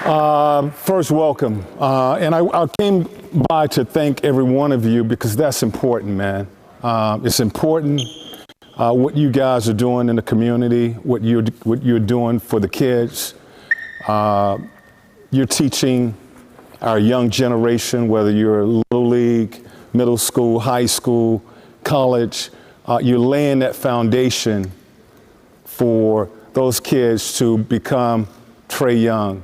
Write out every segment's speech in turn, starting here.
First, welcome. And I came by to thank every one of you because that's important, man. It's important what you guys are doing in the community, what you're doing for the kids. You're teaching our young generation, whether you're little league, middle school, high school, college, you're laying that foundation for those kids to become Trae Young,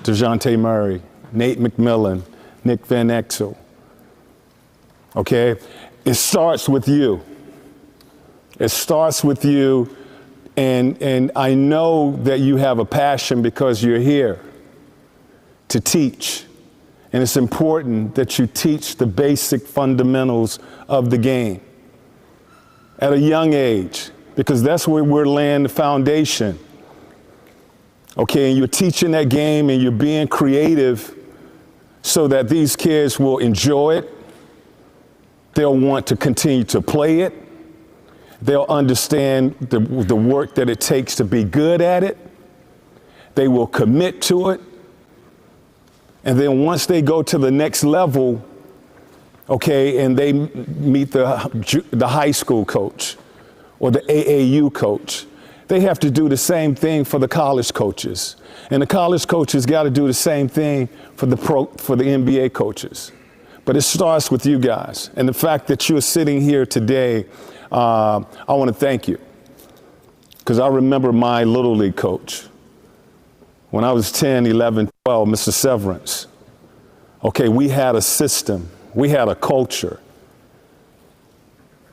DeJounte Murray, Nate McMillan, Nick Van Exel. Okay? It starts with you. It starts with you, and I know that you have a passion because you're here to teach. And it's important that you teach the basic fundamentals of the game at a young age, because that's where we're laying the foundation. Okay, and you're teaching that game and you're being creative so that these kids will enjoy it. They'll want to continue to play it. They'll understand the work that it takes to be good at it. They will commit to it. And then once they go to the next level, okay, and they meet the high school coach or the AAU coach, they have to do the same thing for the college coaches. And the college coaches got to do the same thing for the NBA coaches. But it starts with you guys. And the fact that you're sitting here today, I want to thank you. Because I remember my Little League coach. When I was 10, 11, 12, Mr. Severance. Okay, we had a system. We had a culture.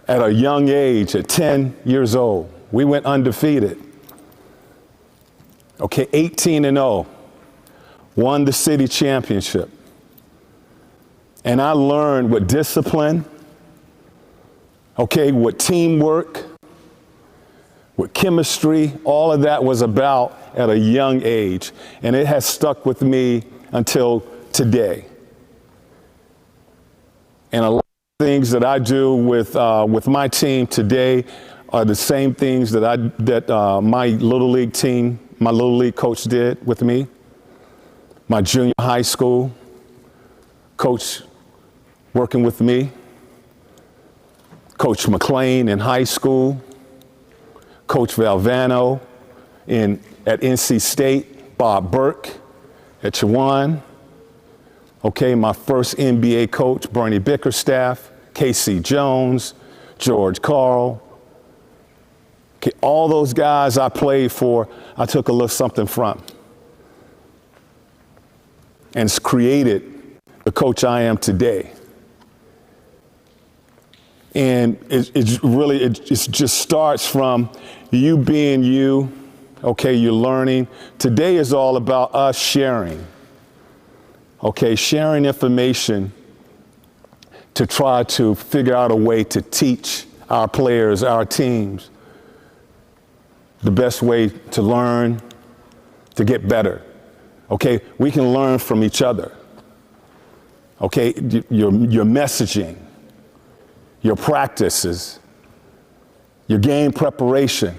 At a young age, at 10 years old, we went undefeated. Okay, 18-0, won the city championship. And I learned what discipline, okay, what teamwork, what chemistry, all of that was about at a young age. And it has stuck with me until today. And a lot of things that I do with my team today are the same things that my Little League team, my Little League coach did with me. My junior high school coach working with me. Coach McMillan in high school. Coach Valvano at NC State. Bob Burke at Chowan. Okay, my first NBA coach, Bernie Bickerstaff. Casey Jones, George Carl. Okay, all those guys I played for, I took a little something from. And it's created the coach I am today. And it just starts from you being you. Okay, you're learning. Today is all about us sharing. Okay, sharing information to try to figure out a way to teach our players, our teams, the best way to learn, to get better. Okay, we can learn from each other. Okay, your messaging, your practices, your game preparation.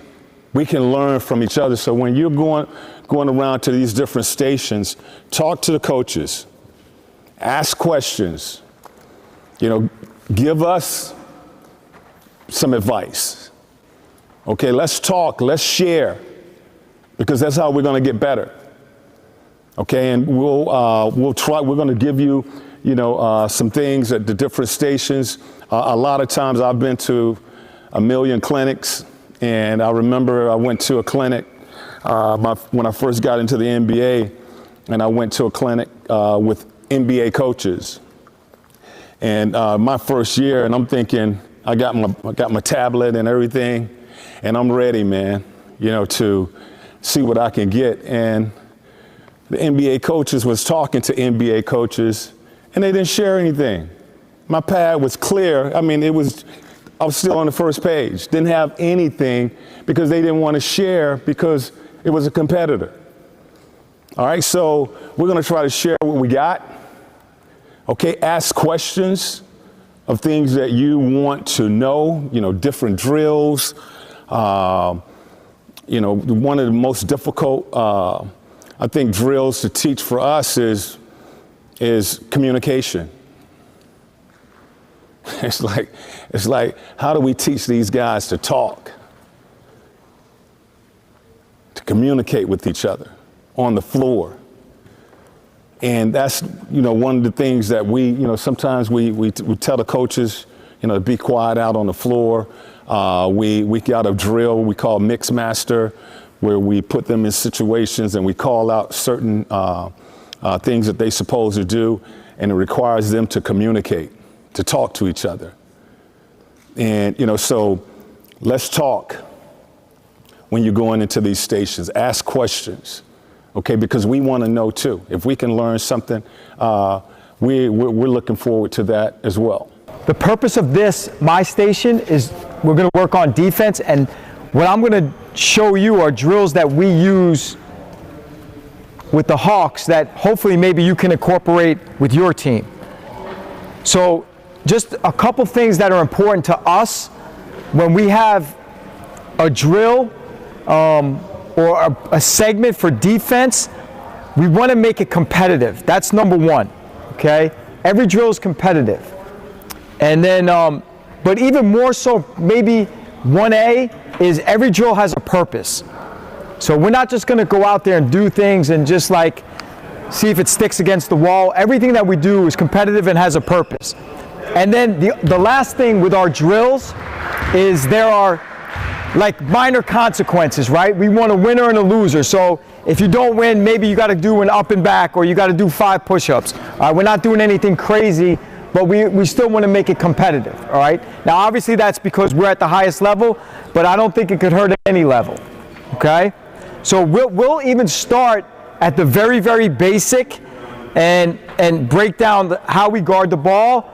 We can learn from each other. So when you're going around to these different stations, talk to the coaches, ask questions, give us some advice. Okay, let's talk, let's share, because that's how we're going to get better. Okay, and we'll try. We're going to give you, some things at the different stations. A lot of times I've been to a million clinics, and I remember I went to a clinic when I first got into the NBA, and I went to a clinic with NBA coaches. And my first year, and I'm thinking, I got my tablet and everything, and I'm ready, man, to see what I can get. And the NBA coaches was talking to NBA coaches, and they didn't share anything. My pad was clear. I mean, I was still on the first page. Didn't have anything because they didn't want to share because it was a competitor. All right, so we're going to try to share what we got. Okay, ask questions of things that you want to know, different drills. One of the most difficult I think drills to teach for us is communication. It's like, how do we teach these guys to talk, to communicate with each other on the floor? And that's, one of the things that we, sometimes we tell the coaches, to be quiet out on the floor. We got a drill we call Mix Master, where we put them in situations and we call out certain things that they're supposed to do, and it requires them to communicate, to talk to each other. And, so let's talk when you're going into these stations. Ask questions, okay, because we want to know too. If we can learn something, we're looking forward to that as well. The purpose of this, my station, is we're going to work on defense, and what I'm going to show you are drills that we use with the Hawks that hopefully maybe you can incorporate with your team. So just a couple things that are important to us when we have a drill or a segment for defense. We want to make it competitive. That's number one, okay? Every drill is competitive. And then, but even more so, maybe 1A is every drill has a purpose. So we're not just going to go out there and do things and just like see if it sticks against the wall. Everything that we do is competitive and has a purpose. And then the last thing with our drills is there are like minor consequences, right? We want a winner and a loser. So if you don't win, maybe you got to do an up and back, or you got to do 5 push-ups. We're not doing anything crazy, but we still want to make it competitive, all right? Now, obviously, that's because we're at the highest level, but I don't think it could hurt at any level, okay? So we'll even start at the very, very basic and break down how we guard the ball.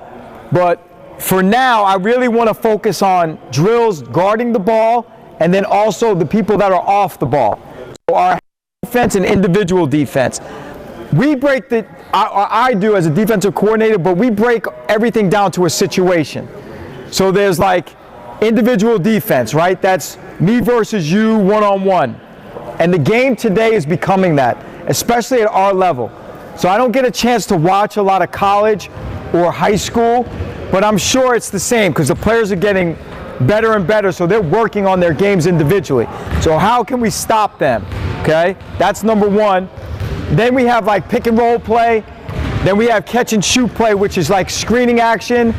But for now, I really want to focus on drills guarding the ball and then also the people that are off the ball. So our defense and individual defense. We break I do as a defensive coordinator, but we break everything down to a situation. So there's like individual defense, right? That's me versus you, one-on-one. And the game today is becoming that, especially at our level. So I don't get a chance to watch a lot of college or high school, but I'm sure it's the same because the players are getting better and better, so they're working on their games individually. So how can we stop them? Okay, that's number one. Then we have like pick and roll play. Then we have catch and shoot play, which is like screening action.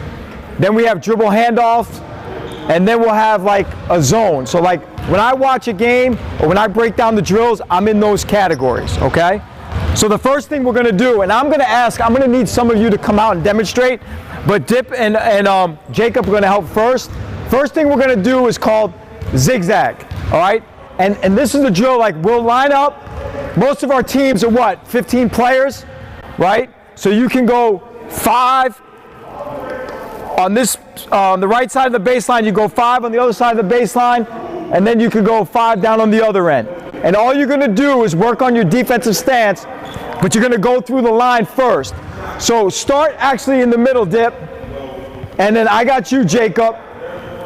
Then we have dribble handoffs. And then we'll have like a zone. So like when I watch a game or when I break down the drills, I'm in those categories, okay? So the first thing we're gonna do, and I'm gonna need some of you to come out and demonstrate, but Dip and Jacob are gonna help first. First thing we're gonna do is called zigzag, all right? And this is the drill, like we'll line up. Most of our teams are what, 15 players, right? So you can go 5 on this, on the right side of the baseline, you go 5 on the other side of the baseline, and then you can go 5 down on the other end. And all you're gonna do is work on your defensive stance, but you're gonna go through the line first. So start actually in the middle, Dip, and then I got you, Jacob.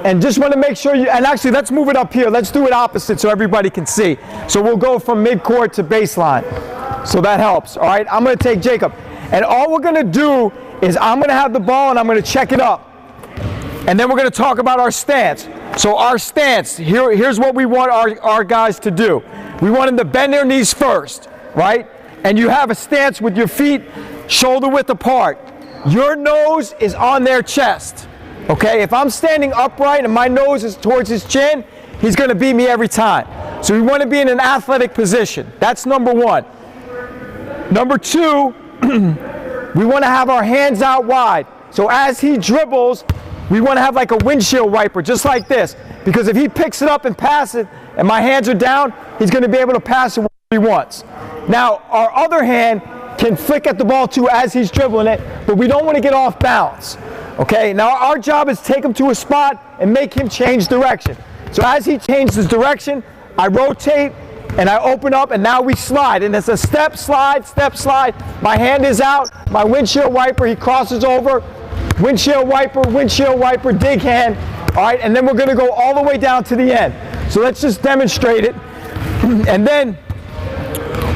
And just want to make sure you, and actually let's move it up here. Let's do it opposite so everybody can see. So we'll go from midcourt to baseline. So that helps, all right? I'm going to take Jacob. And all we're going to do is I'm going to have the ball and I'm going to check it up. And then we're going to talk about our stance. So our stance, here's what we want our guys to do. We want them to bend their knees first, right? And you have a stance with your feet shoulder width apart. Your nose is on their chest. Okay, if I'm standing upright and my nose is towards his chin, he's going to beat me every time. So we want to be in an athletic position. That's number one. Number two, we want to have our hands out wide. So as he dribbles, we want to have like a windshield wiper, just like this. Because if he picks it up and passes it, and my hands are down, he's going to be able to pass it where he wants. Now, our other hand can flick at the ball too as he's dribbling it, but we don't want to get off balance. Okay, now our job is take him to a spot and make him change direction. So as he changes direction, I rotate and I open up and now we slide. And it's a step, slide, step, slide. My hand is out, my windshield wiper, he crosses over, windshield wiper, dig hand. All right, and then we're gonna go all the way down to the end. So let's just demonstrate it. And then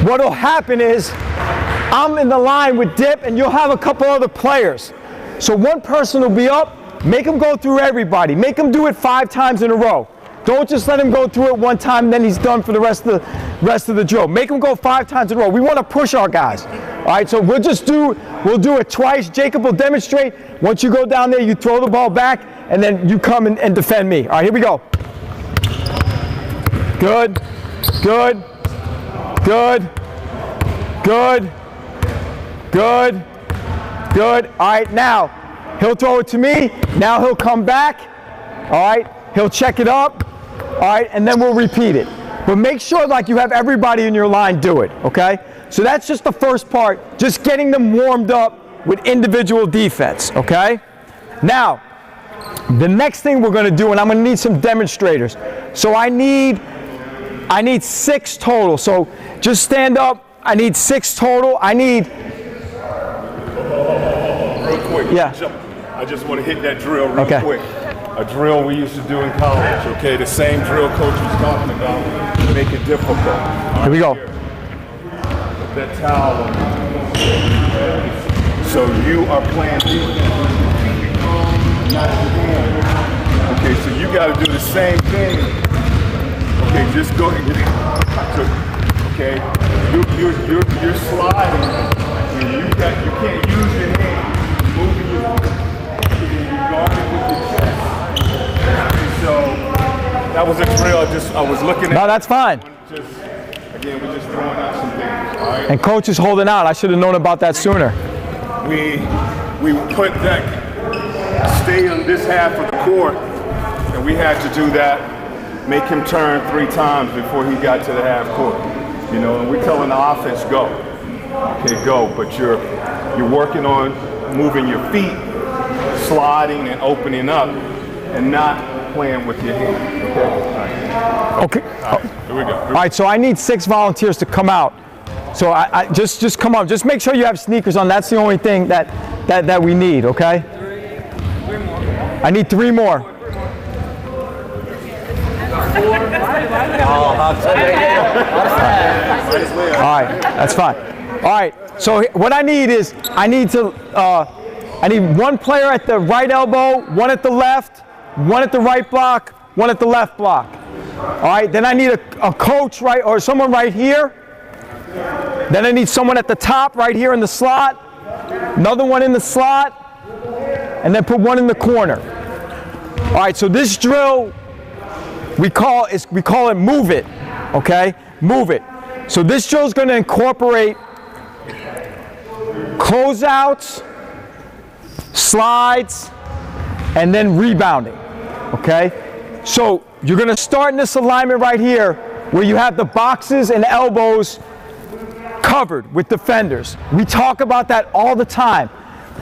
what'll happen is I'm in the line with dip and you'll have a couple other players. So one person will be up, make them go through everybody. Make them do it 5 times in a row. Don't just let him go through it one time and then he's done for the rest of the drill. Make him go 5 times in a row. We want to push our guys. All right, so we'll do it twice. Jacob will demonstrate. Once you go down there, you throw the ball back and then you come and defend me. All right, here we go. Good, good, good, good, good, good. All right, now he'll throw it to me. Now he'll come back. All right, he'll check it up. All right, and then we'll repeat it. But make sure like you have everybody in your line do it, okay? So that's just the first part, just getting them warmed up with individual defense, okay? Now, the next thing we're gonna do, and I'm gonna need some demonstrators. So I need 6 total. So just stand up. I need 6 total. I need. Real quick. Yeah. I just want to hit that drill real Okay. quick. A drill we used to do in college, okay? The same drill coach was talking about to make it difficult. Here we go. Put that towel on. So you are playing defense. Not your hand. Okay, so you got to do the same thing. Okay, just go ahead. Okay, you're sliding. And you can't use your hand. Moving your guarding with your chest. So that was a drill. I was looking at. No, that's fine. Again, we're just throwing out some things. All right. And coach is holding out. I should have known about that sooner. We put that, stay on this half of the court, and we had to do that, make him turn 3 times before he got to the half court. You know, and we're telling the offense, go. Okay, go, but you're working on moving your feet, sliding and opening up, and not playing with your hand. Okay? All right. Okay. All right, here we go. All right, so I need 6 volunteers to come out. So I just come on. Just make sure you have sneakers on. That's the only thing that we need, okay? 3 more. I need 3 more. All right, that's fine. All right, so what I need is I need 1 player at the right elbow, 1 at the left, 1 at the right block, 1 at the left block. All right, then I need a coach right or someone right here. Then I need someone at the top right here in the slot, another one in the slot, and then put 1 in the corner. All right, so this drill we call it move it, okay? Move it. So this drill is going to incorporate closeouts, slides, and then rebounding, okay? So you're going to start in this alignment right here where you have the boxes and elbows covered with defenders. We talk about that all the time.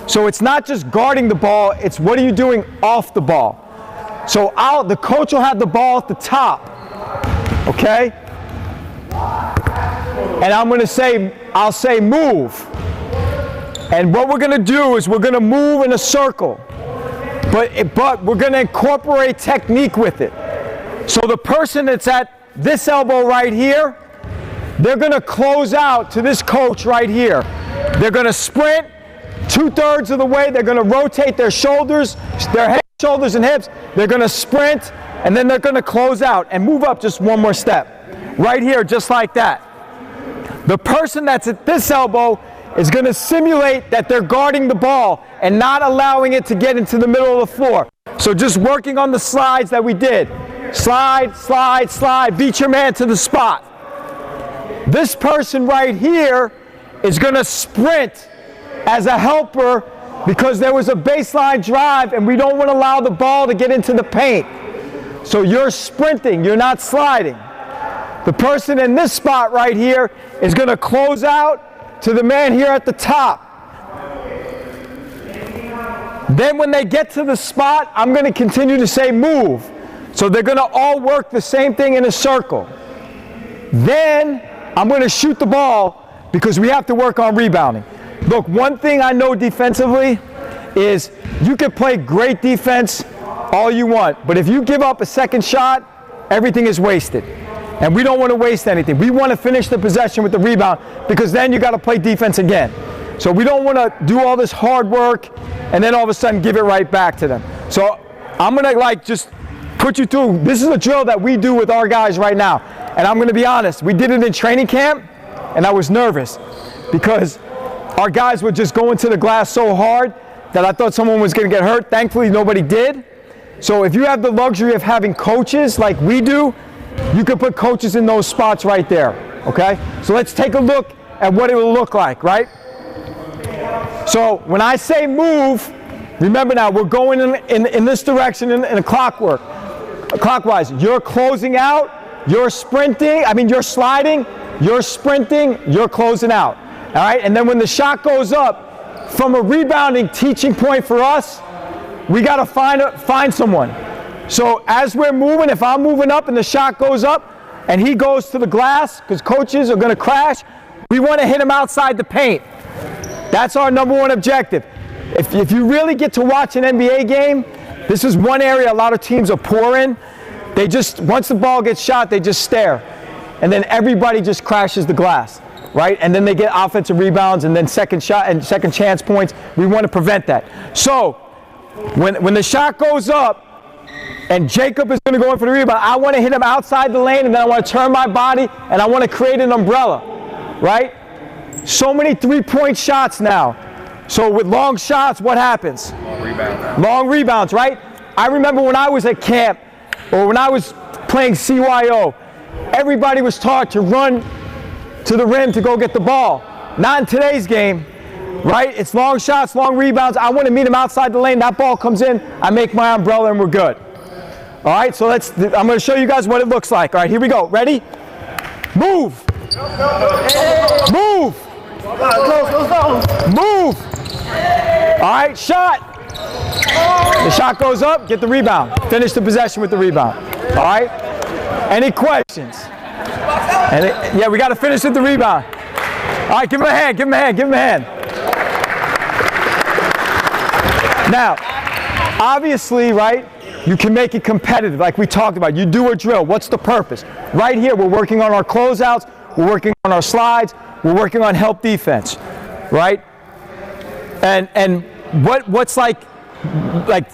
So it's not just guarding the ball, it's what are you doing off the ball. So the coach will have the ball at the top, okay? And I'll say move. And what we're gonna do is we're gonna move in a circle, but we're gonna incorporate technique with it. So the person that's at this elbow right here, they're gonna close out to this coach right here. They're gonna sprint 2/3 of the way, they're gonna rotate their shoulders, their head, shoulders and hips, they're gonna sprint, and then they're gonna close out and move up just 1 more step. Right here, just like that. The person that's at this elbow is gonna simulate that they're guarding the ball and not allowing it to get into the middle of the floor. So just working on the slides that we did. Slide, slide, slide, beat your man to the spot. This person right here is gonna sprint as a helper because there was a baseline drive and we don't want to allow the ball to get into the paint. So you're sprinting, you're not sliding. The person in this spot right here is going to close out to the man here at the top. Then when they get to the spot, I'm going to continue to say move. So they're going to all work the same thing in a circle. Then I'm going to shoot the ball because we have to work on rebounding. Look, one thing I know defensively is you can play great defense all you want, but if you give up a second shot, everything is wasted. And we don't want to waste anything. We want to finish the possession with the rebound because then you got to play defense again. So we don't want to do all this hard work and then all of a sudden give it right back to them. So I'm going to just put you through. This is a drill that we do with our guys right now. And I'm going to be honest, we did it in training camp and I was nervous because our guys were just going to the glass so hard that I thought someone was going to get hurt. Thankfully, nobody did. So if you have the luxury of having coaches like we do, you can put coaches in those spots right there, okay? So let's take a look at what it will look like, right? So when I say move, remember now, we're going in this direction in a clockwise. You're closing out, you're sprinting, you're sliding, you're sprinting, you're closing out, all right? And then when the shot goes up, from a rebounding teaching point for us, we got to find someone. So as we're moving, if I'm moving up and the shot goes up and he goes to the glass, because coaches are going to crash, we want to hit him outside the paint. That's our number one objective. If you really get to watch an NBA game, this is one area a lot of teams are poor in. They just, once the ball gets shot, they just stare. And then everybody just crashes the glass, right? And then they get offensive rebounds and then second shot and second chance points. We want to prevent that. So when the shot goes up, and Jacob is going to go in for the rebound, I want to hit him outside the lane, and then I want to turn my body, and I want to create an umbrella, right? So many three-point shots now. So with long shots, what happens? Long rebound now. Long rebounds, right? I remember when I was at camp, or when I was playing CYO, everybody was taught to run to the rim to go get the ball. Not in today's game, right? It's long shots, long rebounds. I want to meet him outside the lane. That ball comes in, I make my umbrella, and we're good. All right, so I'm going to show you guys what it looks like. All right, here we go. Ready? Move. Move. Move. All right, shot. The shot goes up, get the rebound. Finish the possession with the rebound. All right? Any questions? Yeah, we got to finish with the rebound. All right, give him a hand, give him a hand, give him a hand. Now, obviously, right, you can make it competitive like we talked about. You do a drill. What's the purpose? Right here, we're working on our closeouts. We're working on our slides. We're working on help defense, right? And what's like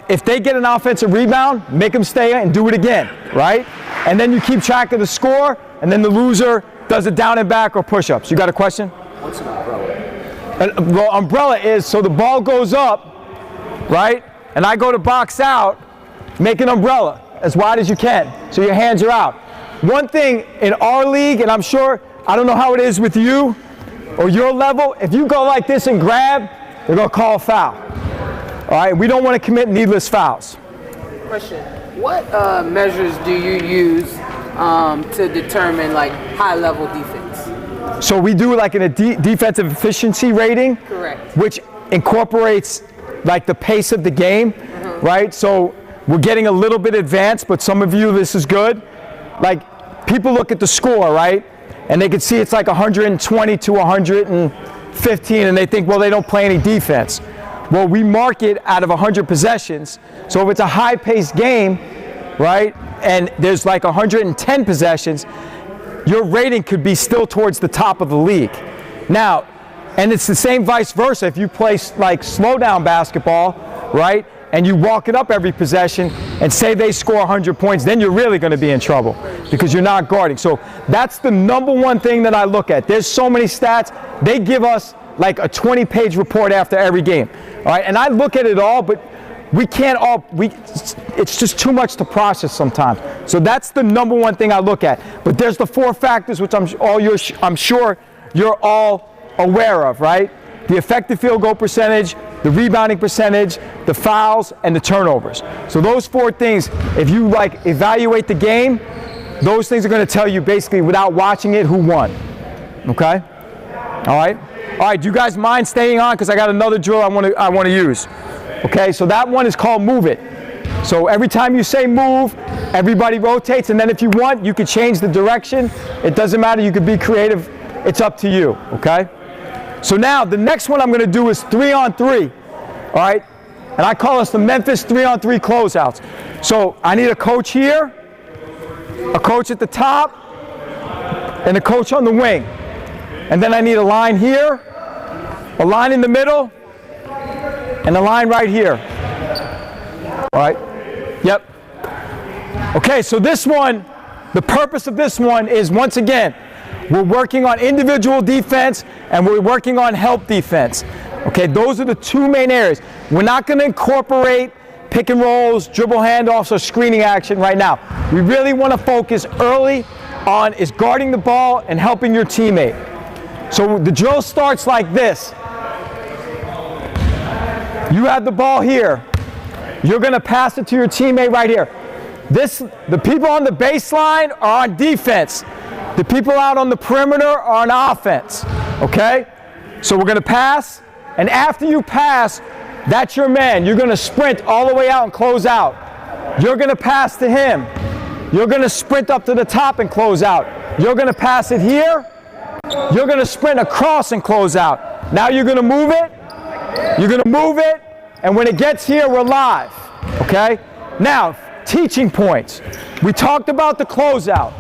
if they get an offensive rebound, make them stay and do it again, right? And then you keep track of the score, and then the loser does it down and back or push-ups. You got a question? What's an umbrella? Well, umbrella is so the ball goes up, right? And I go to box out, make an umbrella as wide as you can so your hands are out. One thing in our league, and I'm sure, I don't know how it is with you or your level, if you go like this and grab, they're going to call a foul. All right, we don't want to commit needless fouls. Question: what measures do you use to determine like high-level defense? So we do like a defensive efficiency rating, Correct. which incorporates like the pace of the game, right? So we're getting a little bit advanced, but some of you, this is good. Like people look at the score, right? And they can see it's like 120 to 115, and they think, well, they don't play any defense. Well, we mark it out of 100 possessions. So if it's a high-paced game, right, and there's like 110 possessions, your rating could be still towards the top of the league. Now, and it's the same vice versa. If you play like slow-down basketball, right, and you walk it up every possession and say they score 100 points, then you're really going to be in trouble because you're not guarding. So that's the number one thing that I look at. There's so many stats. They give us like a 20-page report after every game. All right, and I look at it all, but we can't all, it's just too much to process sometimes. So that's the number one thing I look at. But there's the 4 factors which I'm sure you're all aware of, right? The effective field goal percentage, the rebounding percentage, the fouls, and the turnovers. So those 4 things, if you like evaluate the game, those things are going to tell you basically without watching it who won. Okay? All right? All right, do you guys mind staying on? Because I got another drill I want to use. Okay, so that one is called move it. So every time you say move, everybody rotates, and then if you want, you could change the direction. It doesn't matter, you could be creative. It's up to you, okay? So now, the next one I'm going to do is 3-on-3, all right? And I call us the Memphis 3-on-3 closeouts. So I need a coach here, a coach at the top, and a coach on the wing. And then I need a line here, a line in the middle, and a line right here. All right? Yep. Okay, so this one, the purpose of this one is, once again, we're working on individual defense and we're working on help defense. Okay, those are the two main areas. We're not going to incorporate pick and rolls, dribble handoffs, or screening action right now. We really want to focus early on is guarding the ball and helping your teammate. So the drill starts like this. You have the ball here. You're going to pass it to your teammate right here. The people on the baseline are on defense. The people out on the perimeter are on offense. Okay? So we're going to pass, and after you pass, that's your man. You're going to sprint all the way out and close out. You're going to pass to him. You're going to sprint up to the top and close out. You're going to pass it here. You're going to sprint across and close out. Now you're going to move it. You're going to move it, and when it gets here, we're live. Okay? Now, teaching points. We talked about the closeout.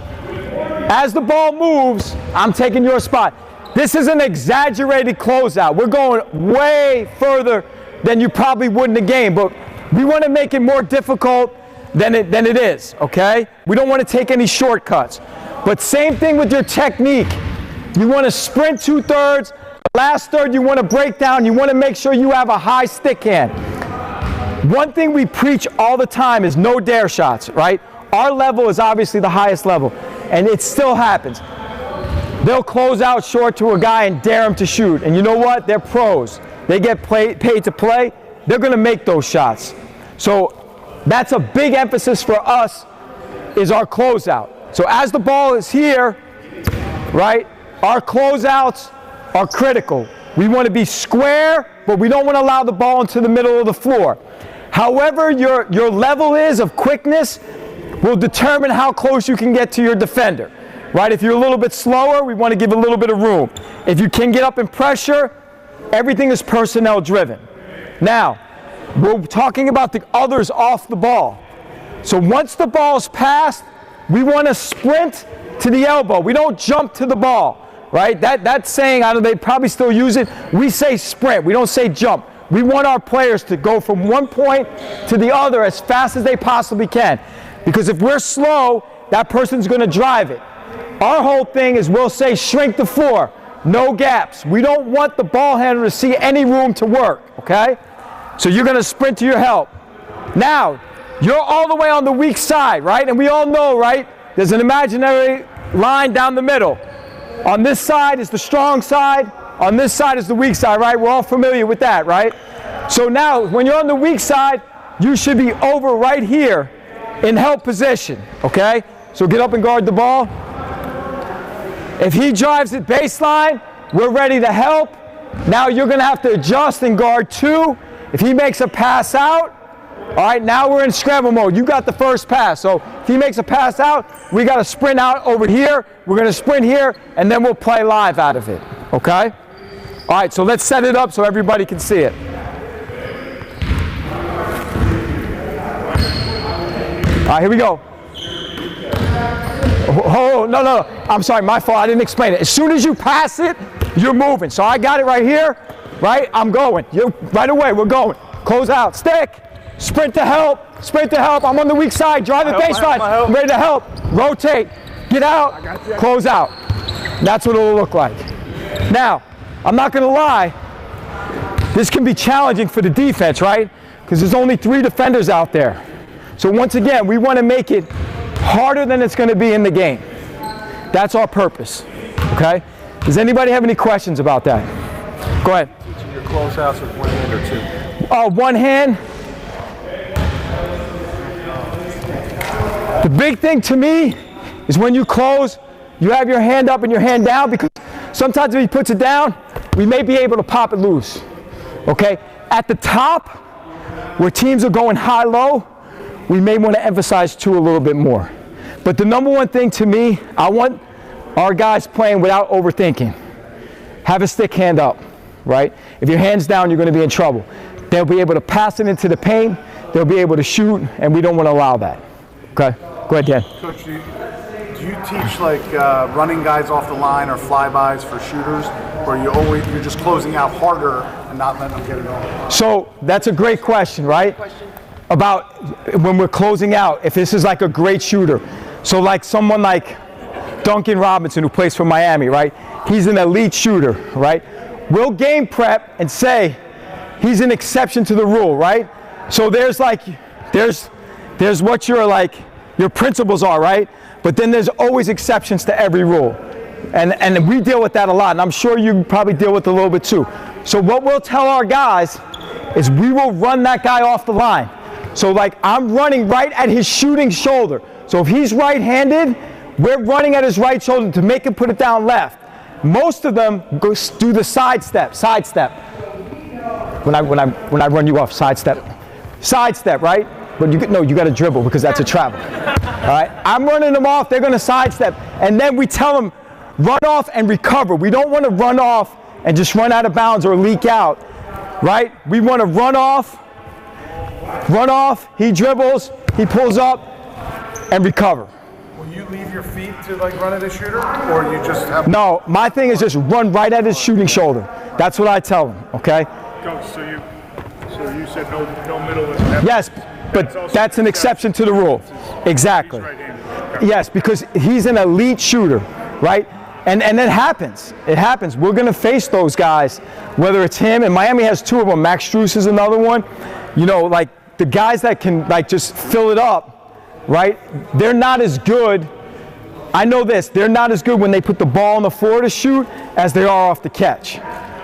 As the ball moves, I'm taking your spot. This is an exaggerated closeout. We're going way further than you probably would in the game, but we want to make it more difficult than it is, okay? We don't want to take any shortcuts. But same thing with your technique. You want to sprint 2/3. The last third you want to break down. You want to make sure you have a high stick hand. One thing we preach all the time is no dare shots, right? Our level is obviously the highest level, and it still happens. They'll close out short to a guy and dare him to shoot. And you know what? They're pros. They get paid to play. They're going to make those shots. So that's a big emphasis for us, is our closeout. So as the ball is here, right, our closeouts are critical. We want to be square, but we don't want to allow the ball into the middle of the floor. However your level is of quickness will determine how close you can get to your defender. Right? If you're a little bit slower, we want to give a little bit of room. If you can get up in pressure, everything is personnel driven. Now, we're talking about the others off the ball. So once the ball's passed, we want to sprint to the elbow. We don't jump to the ball, right? That's saying, I don't know, they probably still use it. We say sprint. We don't say jump. We want our players to go from one point to the other as fast as they possibly can. Because if we're slow, that person's going to drive it. Our whole thing is we'll say shrink the floor, no gaps. We don't want the ball handler to see any room to work, okay? So you're going to sprint to your help. Now, you're all the way on the weak side, right? And we all know, right? There's an imaginary line down the middle. On this side is the strong side. On this side is the weak side, right? We're all familiar with that, right? So now, when you're on the weak side, you should be over right here in help position, okay? So get up and guard the ball. If he drives it baseline, we're ready to help. Now you're going to have to adjust and guard 2. If he makes a pass out, all right, now we're in scramble mode. You got the first pass. So if he makes a pass out, we got to sprint out over here. We're going to sprint here, and then we'll play live out of it, okay? All right, so let's set it up so everybody can see it. All right, here we go. Oh, no. I'm sorry, my fault. I didn't explain it. As soon as you pass it, you're moving. So I got it right here, right? I'm going. Right away, we're going. Close out. Stick. Sprint to help. Sprint to help. I'm on the weak side. Drive the baseline. I'm ready to help. Rotate. Get out. Close out. That's what it'll look like. Now, I'm not going to lie. This can be challenging for the defense, right? Because there's only 3 defenders out there. So once again, we want to make it harder than it's going to be in the game. That's our purpose, okay? Does anybody have any questions about that? Go ahead. Teaching your closeouts with one hand or 2? One hand. The big thing to me is when you close, you have your hand up and your hand down, because sometimes if he puts it down, we may be able to pop it loose, okay? At the top, where teams are going high-low, we may want to emphasize 2 a little bit more. But the number one thing to me, I want our guys playing without overthinking. Have a stick hand up, right? If your hand's down, you're going to be in trouble. They'll be able to pass it into the paint. They'll be able to shoot, and we don't want to allow that. Okay? Go ahead, Dan. Coach, do Do you teach like running guys off the line or flybys for shooters, or you're just closing out harder and not letting them get it over? So that's a great question, right? About when we're closing out, if this is like a great shooter. So like someone like Duncan Robinson, who plays for Miami, right? He's an elite shooter, right? We'll game prep and say he's an exception to the rule, right? So there's what your principles are, right? But then there's always exceptions to every rule. And we deal with that a lot, and I'm sure you probably deal with it a little bit too. So what we'll tell our guys is we will run that guy off the line. So like I'm running right at his shooting shoulder. So if he's right-handed, we're running at his right shoulder to make him put it down left. Most of them do the sidestep. When I run you off, sidestep, right? But you got to dribble because that's a travel. All right, I'm running them off. They're going to sidestep, and then we tell them run off and recover. We don't want to run off and just run out of bounds or leak out, right? We want to run off. He dribbles, he pulls up, and recover. Will you leave your feet to like run at a shooter, or you just have? No, my thing is just run right at his shooting shoulder. That's what I tell him. Okay. Coach, so you said no middle is never. Yes, but that's an exception to the rule. Exactly. Okay. Yes, because he's an elite shooter, right? And it happens. It happens. We're going to face those guys, whether it's him, and Miami has two of them. Max Strus is another one. You know, like the guys that can like just fill it up, right? They're not as good. I know this. They're not as good when they put the ball on the floor to shoot as they are off the catch.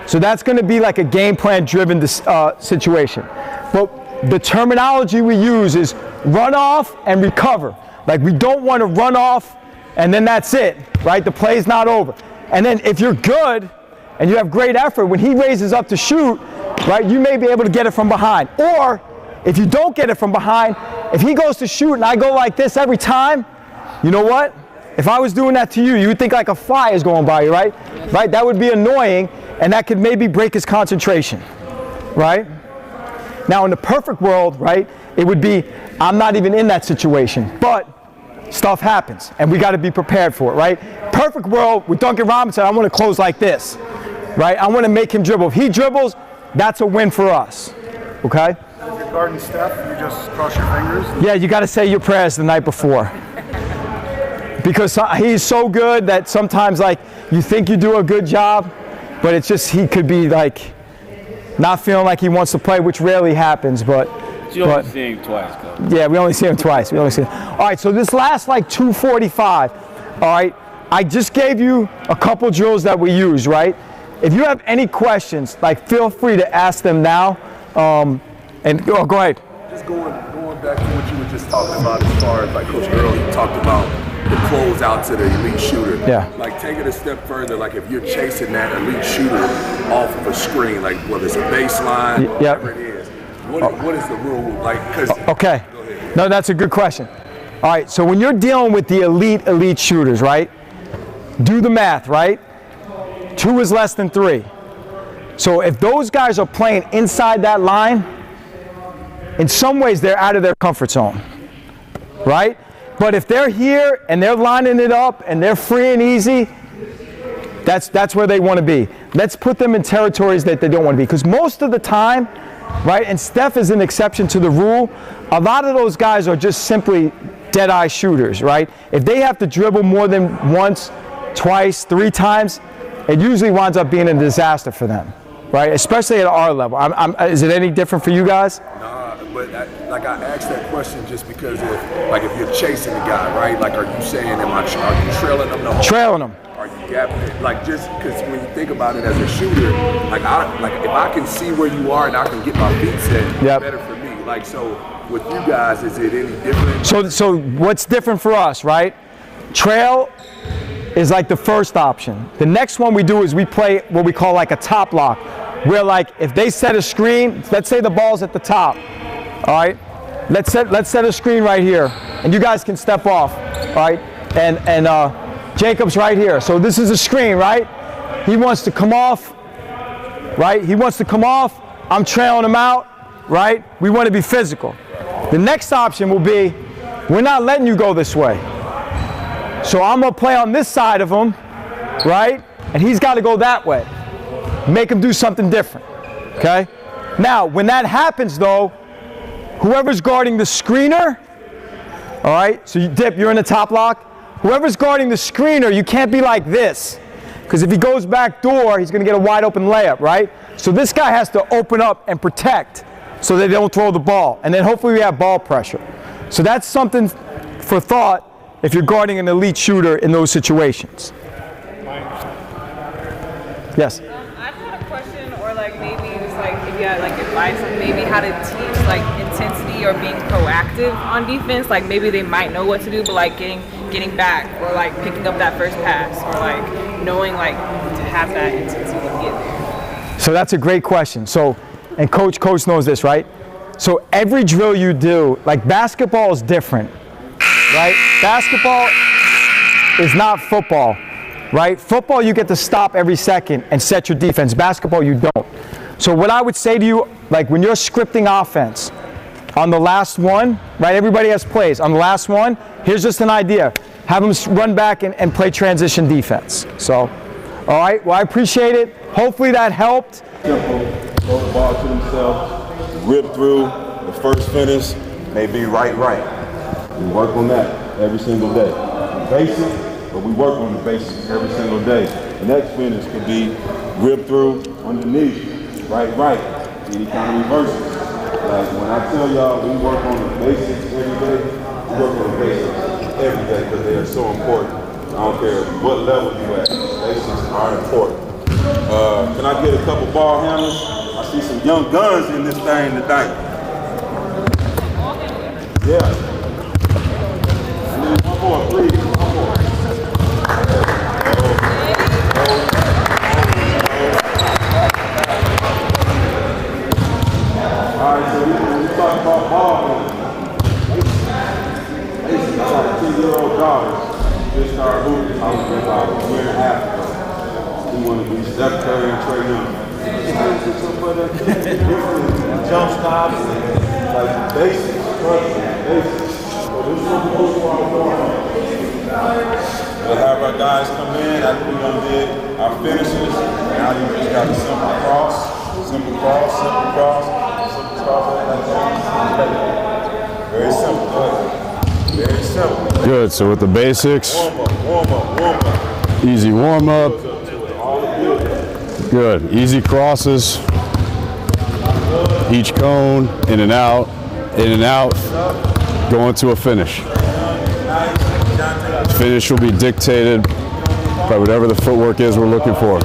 So that's going to be like a game plan driven situation. But the terminology we use is run off and recover. Like we don't want to run off and then that's it, right? The play's not over. And then if you're good and you have great effort, when he raises up to shoot, right, you may be able to get it from behind. Or if you don't get it from behind, if he goes to shoot and I go like this every time, you know what? If I was doing that to you, you would think like a fly is going by you, right? Right? That would be annoying, and that could maybe break his concentration, right? Now, in the perfect world, right, it would be I'm not even in that situation, but stuff happens, and we got to be prepared for it, right? Perfect world with Duncan Robinson, I want to close like this, right? I want to make him dribble. If he dribbles, that's a win for us, okay? If you're guarding Steph, you just cross your fingers? Yeah, you got to say your prayers the night before. Because he's so good that sometimes, like, you think you do a good job, but it's just he could be, like, not feeling like he wants to play, which rarely happens, but... You only see him twice, Coach. Yeah, we only see him twice. All right, so this last, like, 2:45, all right, I just gave you a couple drills that we use, right? If you have any questions, like, feel free to ask them now. Go ahead. Just going back to what you were just talking about as far as, like, Coach Earl, he talked about the close out to the elite shooter. Yeah. Like, take it a step further, like if you're chasing that elite shooter off of a screen, like whether it's a baseline, whatever it is, what is the rule? Like, because... Okay. No, that's a good question. All right, so when you're dealing with the elite shooters, right, do the math, right? 2 is less than 3. So if those guys are playing inside that line, in some ways they're out of their comfort zone, right? But if they're here and they're lining it up and they're free and easy, that's where they want to be. Let's put them in territories that they don't want to be. Because most of the time, right, and Steph is an exception to the rule, a lot of those guys are just simply dead-eye shooters, right? If they have to dribble more than once, twice, 3 times, it usually winds up being a disaster for them, right? Especially at our level. Is it any different for you guys? But I asked that question just because if you're chasing a guy, right? Like, are you saying, are you trailing them the whole Trailing them. Are you gapping it? Like, just because when you think about it as a shooter, like if I can see where you are and I can get my feet set, it's better for me. Like, so with you guys, is it any different? So what's different for us, right? Trail is like the first option. The next one we do is we play what we call like a top lock, where like if they set a screen, let's say the ball's at the top. All right, let's set a screen right here, and you guys can step off. All right, and Jacob's right here. So this is a screen, right? He wants to come off, right? He wants to come off. I'm trailing him out, right? We want to be physical. The next option will be, we're not letting you go this way. So I'm going to play on this side of him, right? And he's got to go that way. Make him do something different, okay? Now, when that happens, though, whoever's guarding the screener, all right, so you dip, you're in the top lock. Whoever's guarding the screener, you can't be like this. Because if he goes back door, he's going to get a wide open layup, right? So this guy has to open up and protect so they don't throw the ball. And then hopefully we have ball pressure. So that's something for thought if you're guarding an elite shooter in those situations. Yes? I had a question, or like maybe it's like if you had like advice on maybe how to teach like intensity or being proactive on defense. Like maybe they might know what to do, but like getting back or like picking up that first pass or like knowing like to have that intensity to get there. So that's a great question. So, and coach knows this, right? So every drill you do, like basketball is different, right? Basketball is not football. Right? Football, you get to stop every second and set your defense. Basketball, you don't. So what I would say to you, like when you're scripting offense, on the last one, right, everybody has plays. On the last one, here's just an idea. Have them run back and play transition defense. So, all right, well, I appreciate it. Hopefully that helped. Simple, throw the ball to themselves, rip through, the first finish may be right. We work on that every single day. Basic. But we work on the basics every single day. The next finish could be rip through, underneath, right. Any kind of reverses. Like when I tell y'all we work on the basics every day, we work on the basics every day because they are so important. I don't care what level you at, basics are important. Can I get a couple ball handlers? I see some young guns in this thing tonight. Yeah. I need one more, please. One more. Alright, so when we talk about ball handling, I got a 10-year-old daughter, just started hooping, I was about a year and a half ago. He wanted to be Steph Curry and Trae Young. Jump stops, like basics, basics. So this is what we do for our ball. We'll have our guys come in after we done did our finishes. Now you just got a simple cross, simple cross, simple cross, simple cross, like that. Very simple. Very simple. Good. So with the basics, warm up. Easy warm up. Good. Easy crosses. Each cone, in and out, going to a finish. Finish will be dictated by whatever the footwork is we're looking for.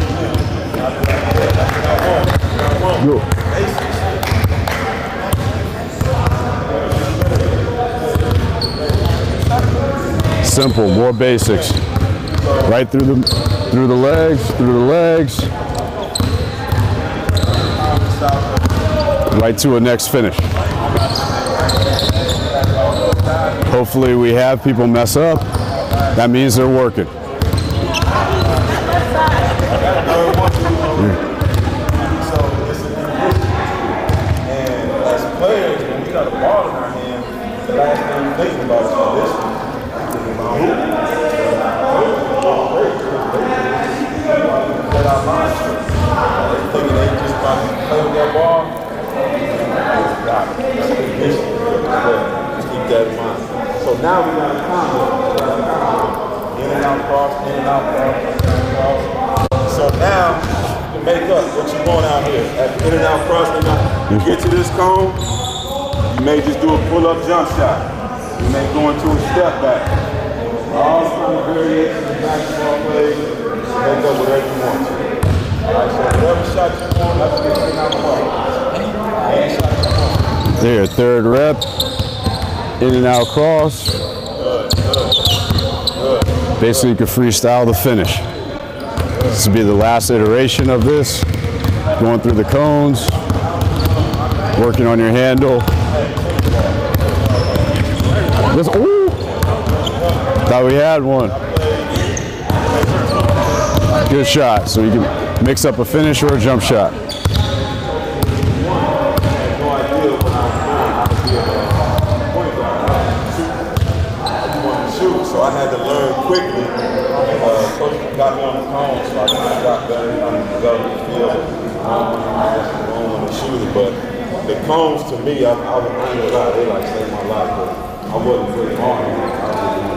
Simple, more basics. Right through the legs. Right to a next finish. Hopefully we have people mess up. That means they're working. And as players, when we got a ball in our hand, the last thing we think about is condition. Set our minds straight. They're thinking they just about to play with that ball. Just keep that in mind. So now we got a combo. In and out cross, in and out cross. So now, to make up what you want out here, at in and out cross, you get to this cone, you may just do a pull-up jump shot. You may go into a step back. All kind of variations of basketball plays, make up whatever you want to. All right, so whatever shot you want, let's get in and out cross. Any shot you want. There, third rep. In and out cross. Good. Basically, you can freestyle the finish. This will be the last iteration of this. Going through the cones, working on your handle. Ooh, thought we had one. Good shot. So you can mix up a finish or a jump shot. So I had to learn quickly. Coach got me on the cone, so I kind of got better trying to develop the field. On the shooter, but the cones to me, I ain't gonna lie, they like saved my life, but I wasn't really hard. I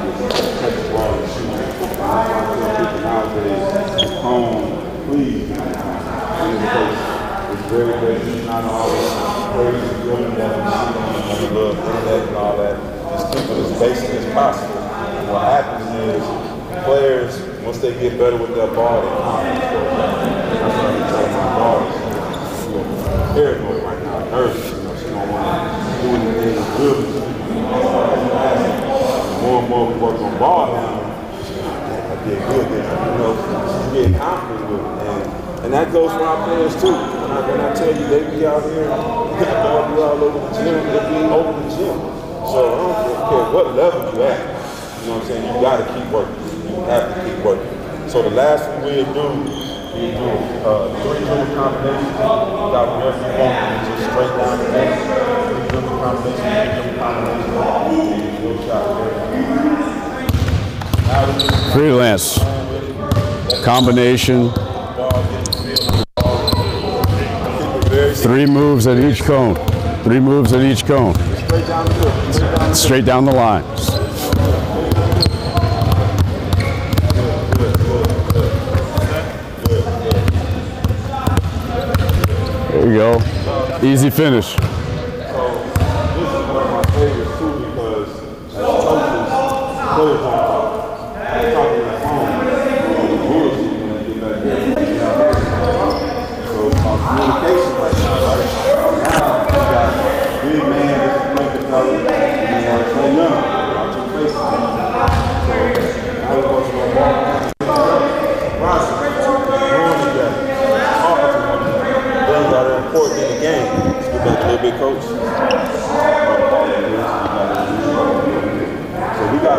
was just catch the ball and shoot. I'm trying to tell people nowadays, the cone, please, because it's very, very, it's not always crazy dribbling that we see on the little internet and all that. Just keep it as basic as possible. And what happens is, players, once they get better with that ball, they confidence goes up. That's what I tell my daughters. Paranoid right now, nervous, she don't want to do anything good. The more and more we work on ball now, I did good there. She's getting confident with it. And that goes for our players too. When I tell you they be out here, the ball be all over the gym, they be over the gym. So I don't care what level you at. You know what I'm saying? You gotta keep working. You have to keep working. So the last thing we'll do, we do 3 dribble combinations. Got whatever you want, and just straight down the bench. 3 dribble combinations, 3 dribble combinations. Freelance. Combination. 3 moves at each cone. 3 moves at each cone. Straight down the line. There you go. Easy finish. So this is one of my favorites too because as coaches, players don't talk. They talk on the phone. The bullshit when they get back there. So it's about communication right now, right? Now you got big man, this is Lincoln Pelly, and then want to say young. Watch your faces. So now we're going to go ball. Rising, growing together, talking to one another. Things that are important in the game. Let's get back a little bit, coach. So we got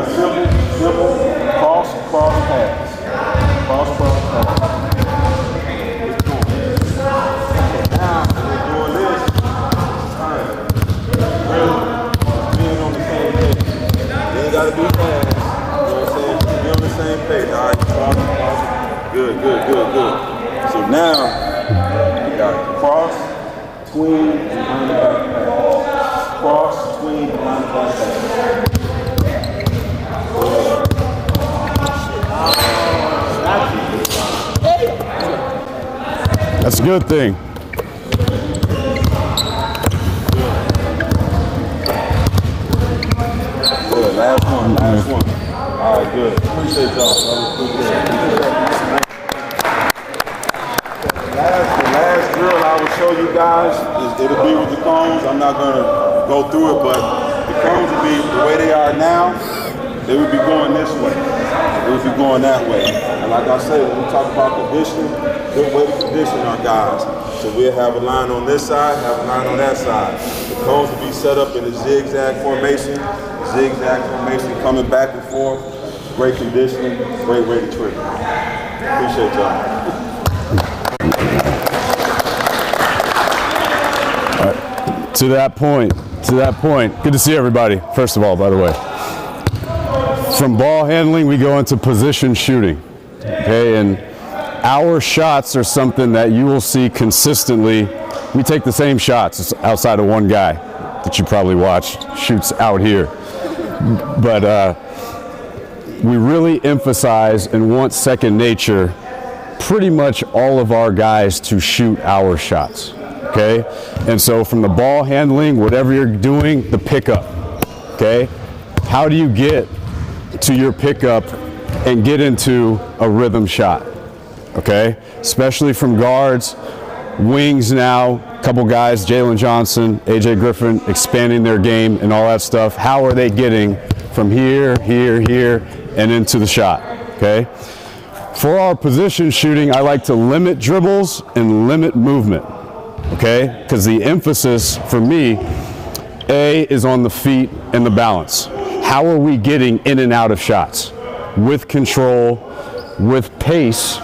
simple, cross, pass. Cross, pass. It's going. So now we're doing this. Time. Really being on the same page. You ain't gotta be fast. You know what I'm saying? Be on the same page. All right, cross. Good. So now we got cross, tween, and behind the back pass. Cross, tween, behind the back pass. That's a good thing. Good, last one. All right, good. Appreciate y'all. The last drill I will show you guys, it'll be with the cones. I'm not going to go through it, but the cones will be the way they are now. They would be going this way. They would be going that way. And like I said, when we talk about conditioning, good way to condition our guys. So we'll have a line on this side, have a line on that side. The cones will be set up in a zigzag formation coming back and forth. Great conditioning, great way to trigger. Appreciate y'all. To that point, good to see everybody, first of all, by the way. From ball handling, we go into position shooting, okay? And our shots are something that you will see consistently. We take the same shots outside of one guy that you probably watched shoots out here. But we really emphasize and want second nature pretty much all of our guys to shoot our shots. Okay, and so from the ball handling, whatever you're doing, the pickup, okay? How do you get to your pickup and get into a rhythm shot, okay? Especially from guards, wings now, a couple guys, Jalen Johnson, AJ Griffin, expanding their game and all that stuff. How are they getting from here, and into the shot, okay? For our position shooting, I like to limit dribbles and limit movement. Okay, because the emphasis for me, A, is on the feet and the balance. How are we getting in and out of shots? With control, with pace,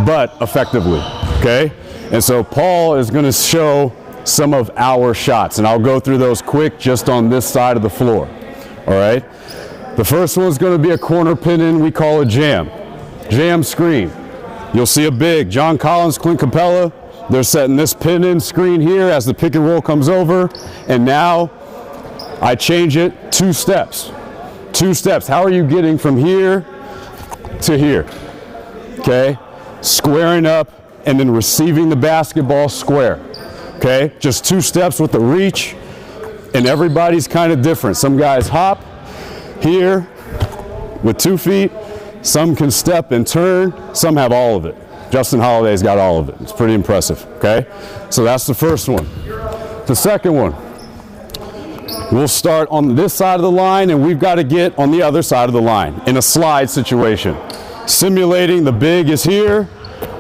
but effectively, okay? And so Paul is going to show some of our shots, and I'll go through those quick just on this side of the floor, all right? The first one's going to be a corner pin in, we call it jam. Jam screen. You'll see a big John Collins, Clint Capella. They're setting this pin in screen here as the pick and roll comes over. And now I change it 2 steps. 2 steps. How are you getting from here to here? Okay? Squaring up and then receiving the basketball square. Okay? Just 2 steps with the reach. And everybody's kind of different. Some guys hop here with 2 feet. Some can step and turn. Some have all of it. Justin Holiday's got all of it. It's pretty impressive, okay? So that's the first one. The second one, we'll start on this side of the line and we've got to get on the other side of the line in a slide situation. Simulating the big is here.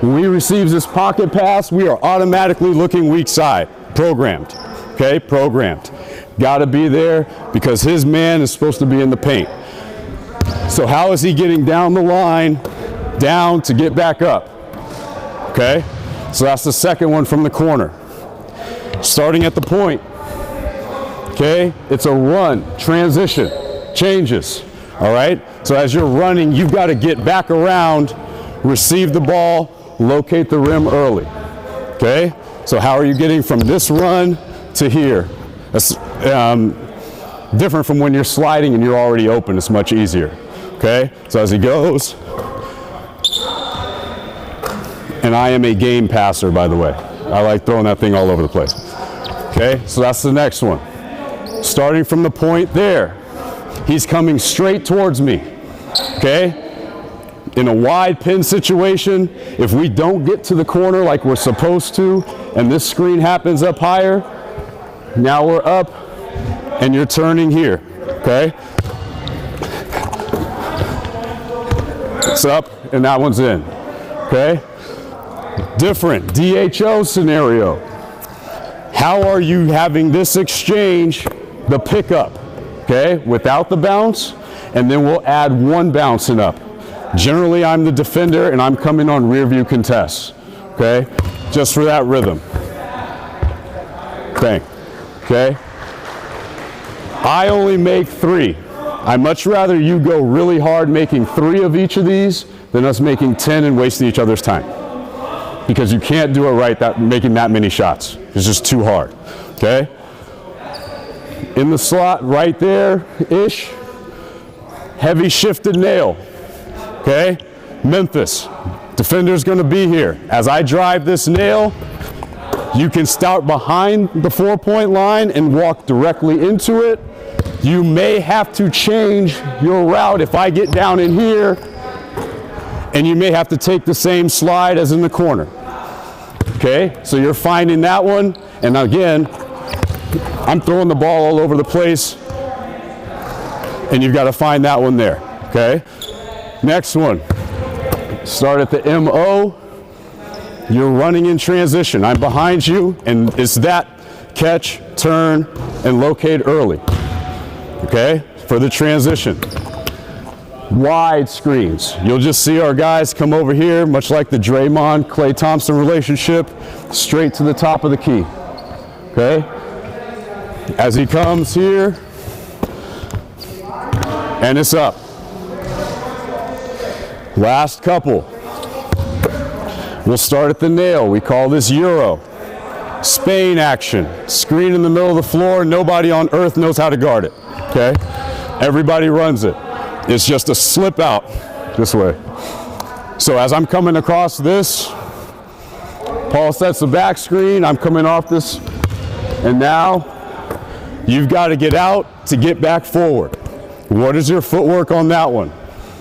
When he receives this pocket pass, we are automatically looking weak side. Programmed, okay? Programmed. Got to be there because his man is supposed to be in the paint. So how is he getting down the line, down to get back up? Okay, so that's the second one from the corner. Starting at the point, okay, it's a run, transition, changes, all right? So as you're running, you've got to get back around, receive the ball, locate the rim early, okay? So how are you getting from this run to here? That's different from when you're sliding and you're already open. It's much easier, okay? So as he goes, and I am a game passer, by the way. I like throwing that thing all over the place. Okay, so that's the next one. Starting from the point there, he's coming straight towards me. Okay, in a wide pin situation, if we don't get to the corner like we're supposed to, and this screen happens up higher, now we're up, and you're turning here. Okay, it's up, and that one's in. Okay. Different DHO scenario. How are you having this exchange, the pickup, okay, without the bounce, and then we'll add 1 bouncing up. Generally, I'm the defender, and I'm coming on rear view contests, okay, just for that rhythm. Bang, okay. I only make 3. I'd much rather you go really hard making 3 of each of these than us making 10 and wasting each other's time. Because you can't do it right making that many shots. It's just too hard, okay? In the slot right there-ish, heavy shifted nail, okay? Memphis, defender's gonna be here. As I drive this nail, you can start behind the 4-point line and walk directly into it. You may have to change your route if I get down in here, and you may have to take the same slide as in the corner. Okay, so you're finding that one, and again, I'm throwing the ball all over the place, and you've got to find that one there, okay? Next one, start at the MO, you're running in transition. I'm behind you, and it's that catch, turn, and locate early, okay, for the transition. Wide screens. You'll just see our guys come over here, much like the Draymond, Klay Thompson relationship, straight to the top of the key. Okay? As he comes here, and it's up. Last couple. We'll start at the nail. We call this Euro. Spain action. Screen in the middle of the floor. Nobody on earth knows how to guard it. Okay? Everybody runs it. It's just a slip out this way. So as I'm coming across this, Paul sets the back screen, I'm coming off this, and now you've got to get out to get back forward. What is your footwork on that one?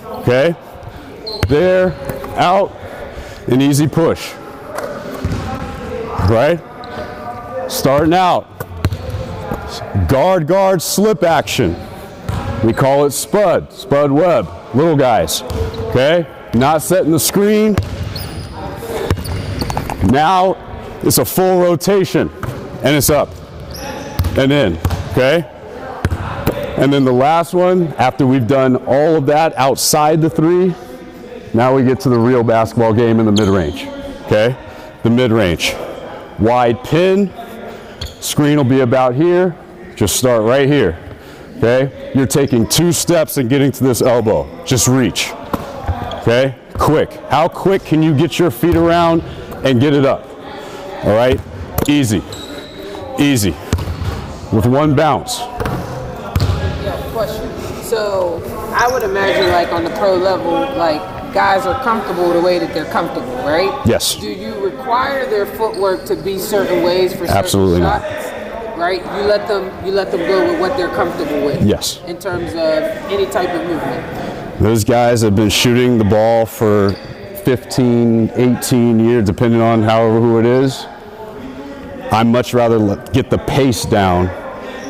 Okay? There, out, an easy push. Right? Starting out. Guard, guard, slip action. We call it spud, spud web, little guys, okay? Not setting the screen. Now it's a full rotation and it's up and in, okay? And then the last one, after we've done all of that outside the 3, now we get to the real basketball game in the mid-range, okay? The mid-range. Wide pin, screen will be about here, just start right here. okay? You're taking 2 steps and getting to this elbow. Just reach, okay? Quick. How quick can you get your feet around and get it up? All right? Easy. Easy. With 1 bounce. Yeah, question. So I would imagine like on the pro level, like guys are comfortable the way that they're comfortable, right? Yes. Do you require their footwork to be certain ways for certain Absolutely shots? not. Right? You let them go with what they're comfortable with. Yes. In terms of any type of movement. Those guys have been shooting the ball for 15, 18 years, depending on who it is. I'd much rather get the pace down,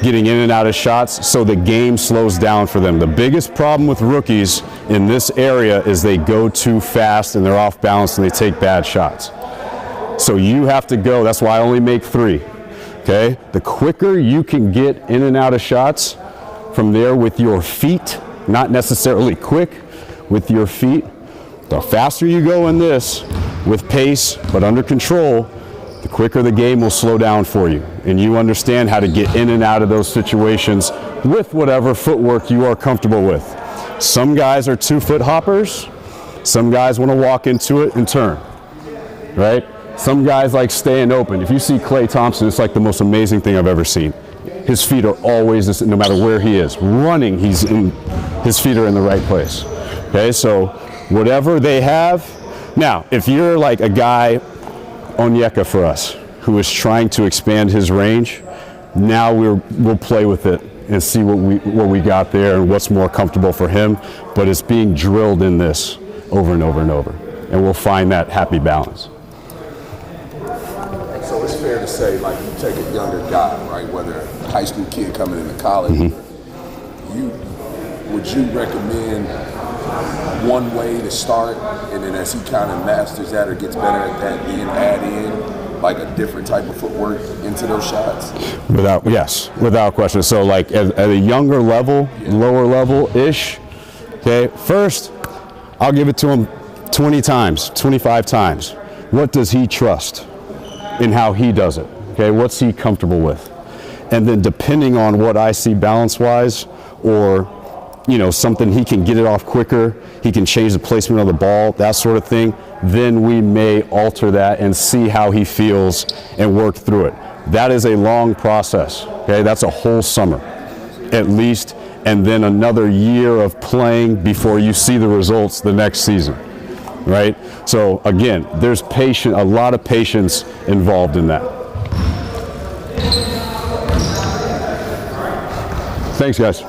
getting in and out of shots, so the game slows down for them. The biggest problem with rookies in this area is they go too fast and they're off balance and they take bad shots. So you have to go, that's why I only make 3, okay? The quicker you can get in and out of shots from there with your feet, not necessarily quick, with your feet, the faster you go in this with pace but under control, the quicker the game will slow down for you, and you understand how to get in and out of those situations with whatever footwork you are comfortable with. Some guys are 2-foot hoppers. Some guys want to walk into it and turn, right? Some guys like staying open. If you see Klay Thompson, it's like the most amazing thing I've ever seen. His feet are always, no matter where he is, running, his feet are in the right place. Okay, so whatever they have. Now, if you're like a guy, Onyeka for us, who is trying to expand his range, now we'll play with it and see what we got there and what's more comfortable for him. But it's being drilled in this over and over and over, and we'll find that happy balance. So it's fair to say, like, you take a younger guy, right, whether a high school kid coming into college, would you recommend one way to start, and then as he kind of masters that or gets better at that, then add in like a different type of footwork into those shots? Without question. So like at a younger level, lower level-ish, okay, first I'll give it to him 20 times, 25 times. What does he trust in how he does it? Okay, what's he comfortable with? And then depending on what I see balance-wise, or something he can get it off quicker, he can change the placement of the ball, that sort of thing, then we may alter that and see how he feels and work through it. That is a long process, okay? That's a whole summer, at least, and then another year of playing before you see the results the next season, right? So again, there's a lot of patience involved in that. Thanks, guys.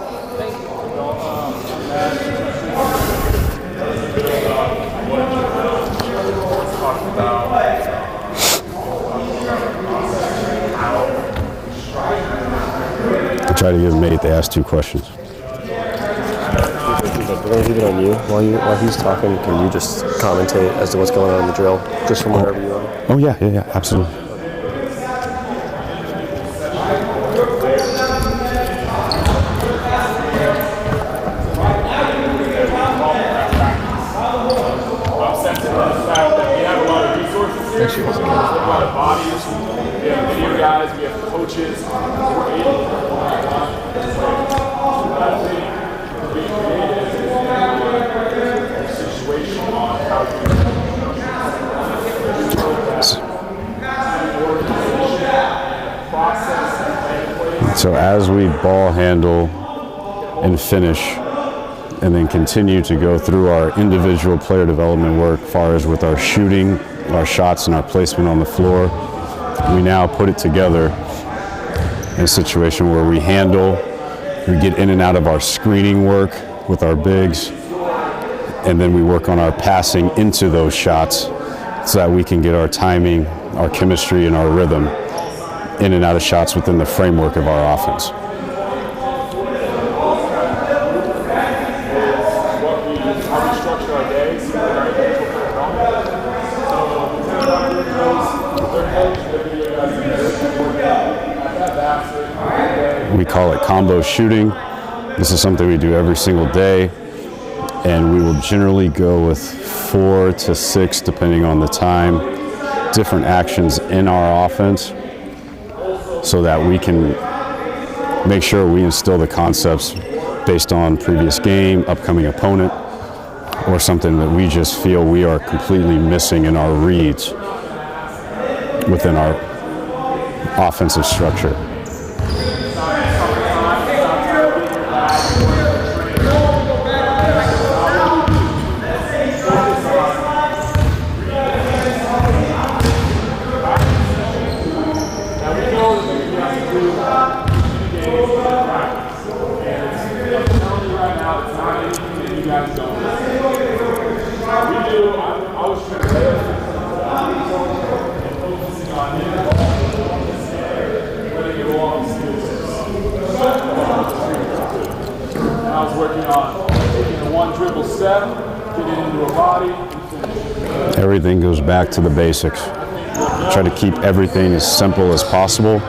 Try to give Nate to ask 2 questions. We're going to leave it on you. While he's talking, can you just commentate as to what's going on in the drill, just from wherever you are? Oh, yeah, absolutely. We have a lot of bodies, we have video guys, we have coaches, we're able situation on how to So as we ball handle and finish, and then continue to go through our individual player development work, as far as with our shooting, our shots, and our placement on the floor, we now put it together in a situation where we handle, we get in and out of our screening work with our bigs, and then we work on our passing into those shots so that we can get our timing, our chemistry, and our rhythm in and out of shots within the framework of our offense. We call it combo shooting. This is something we do every single day, and we will generally go with 4 to 6, depending on the time, different actions in our offense, so that we can make sure we instill the concepts based on previous game, upcoming opponent, or something that we just feel we are completely missing in our reads within our offensive structure. I was working on taking a one dribble step, getting into a body, and finish. Everything goes back to the basics. Try to keep everything as simple as possible.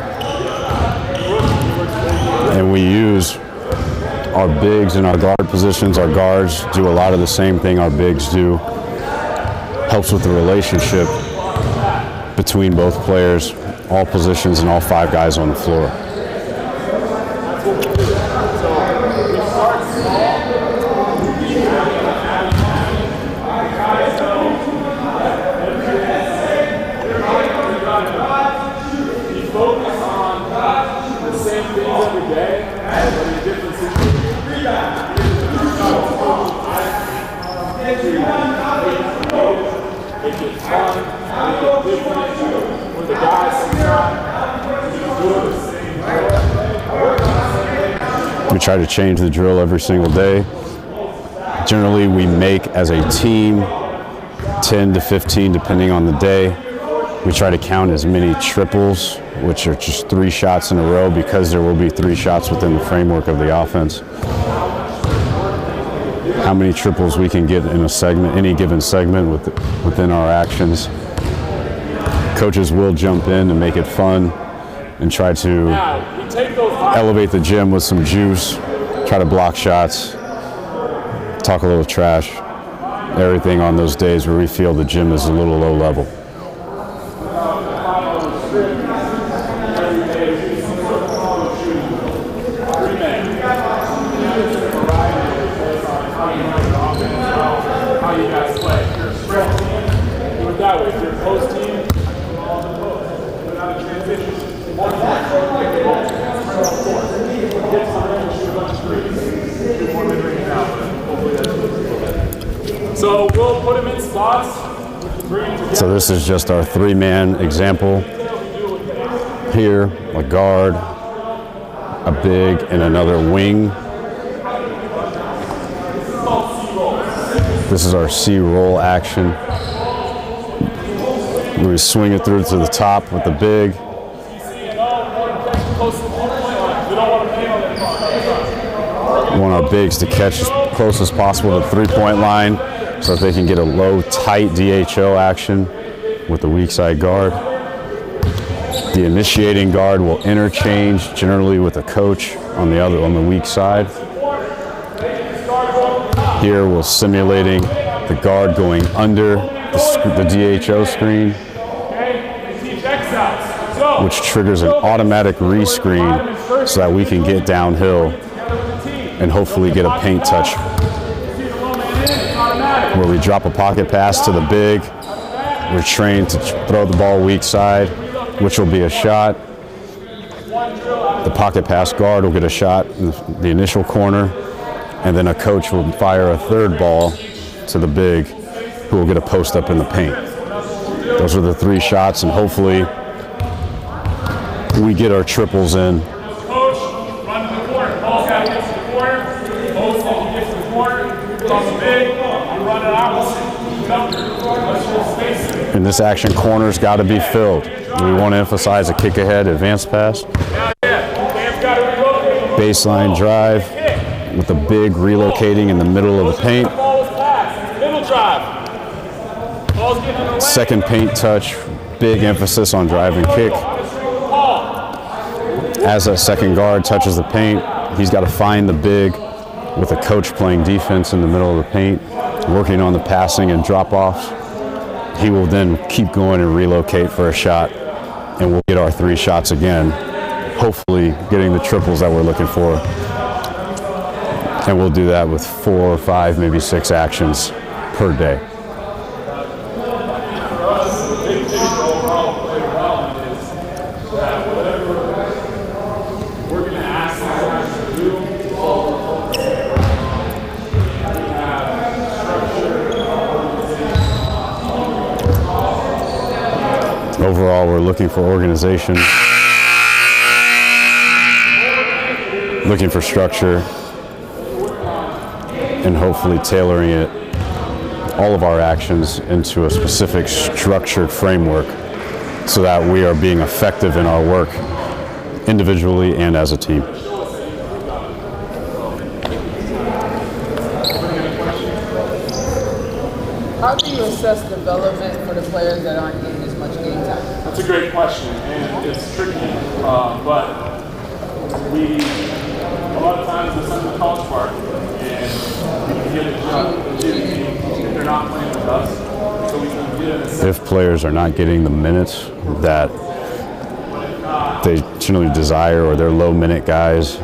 And we use our bigs in our guard positions. Our guards do a lot of the same thing our bigs do. Helps with the relationship between both players, all positions, and all 5 guys on the floor. We try to change the drill every single day. Generally, we make as a team 10 to 15 depending on the day. We try to count as many triples, which are just 3 shots in a row, because there will be 3 shots within the framework of the offense. How many triples we can get in a segment, any given segment within our actions. Coaches will jump in and make it fun and try to elevate the gym with some juice, try to block shots, talk a little trash, everything on those days where we feel the gym is a little low level. So we'll put them in spots. So this is just our 3-man example. Here, a guard, a big, and another wing. This is our C roll action. We swing it through to the top with the big. We want our bigs to catch as close as possible to the 3-point line so that they can get a low, tight DHO action with the weak side guard. The initiating guard will interchange generally with a coach on the weak side. Here we're simulating the guard going under the DHO screen, which triggers an automatic rescreen so that we can get downhill and hopefully get a paint touch where we drop a pocket pass to the big. We're trained to throw the ball weak side, which will be a shot. The pocket pass guard will get a shot in the initial corner, and then a coach will fire a 3rd ball to the big, who will get a post up in the paint. Those are the 3 shots, and hopefully we get our triples in. Coach, run to the corner. Ball's got to get to the corner. Post if you get to the corner. Put on the big. You run it opposite. In this action, corner's got to be filled. We want to emphasize a kick ahead, advance pass. Baseline drive with the big relocating in the middle of the paint. Second paint touch, big emphasis on drive and kick. As a second guard touches the paint, he's got to find the big with a coach playing defense in the middle of the paint, working on the passing and drop-offs. He will then keep going and relocate for a shot, and we'll get our 3 shots again hopefully getting the triples that we're looking for. And we'll do that with 4 or 5, maybe 6 actions per day. Overall, we're looking for organization, looking for structure, and hopefully tailoring it, all of our actions into a specific structured framework so that we are being effective in our work individually and as a team. How do you assess development for the players that aren't getting as much game time? That's a great question, and it's tricky, but a lot of times it's on the college part, and we can get a job if they're not playing with us, so we can get an If players are not getting the minutes that they generally desire, or they're low-minute guys,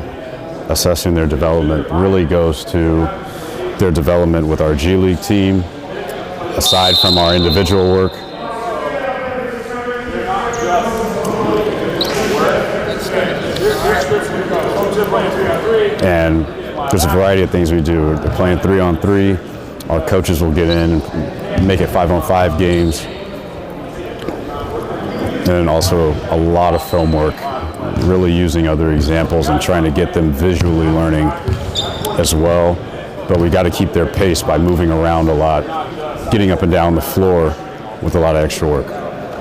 assessing their development really goes to their development with our G League team, aside from our individual work. And there's a variety of things we do. They're playing 3-on-3. Our coaches will get in and make it 5-on-5 games. And then also a lot of film work, really using other examples and trying to get them visually learning as well. But we got to keep their pace by moving around a lot, getting up and down the floor with a lot of extra work.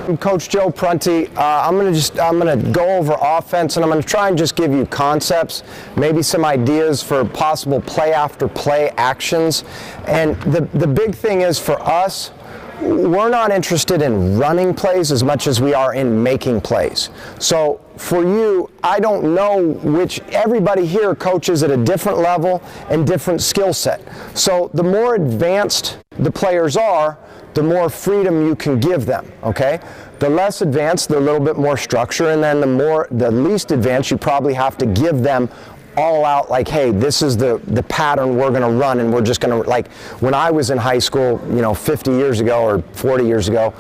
I'm Coach Joe Prunty. I'm gonna go over offense, and I'm gonna try and just give you concepts, maybe some ideas for possible play after play actions. And the big thing is for us, we're not interested in running plays as much as we are in making plays. So for you, I don't know everybody here coaches at a different level and different skill set. So the more advanced the players are, the more freedom you can give them, okay? The less advanced, the little bit more structure, and then the least advanced, you probably have to give them all out, like, hey, this is the pattern we're going to run, and we're just going to, like, when I was in high school, 50 years ago or 40 years ago,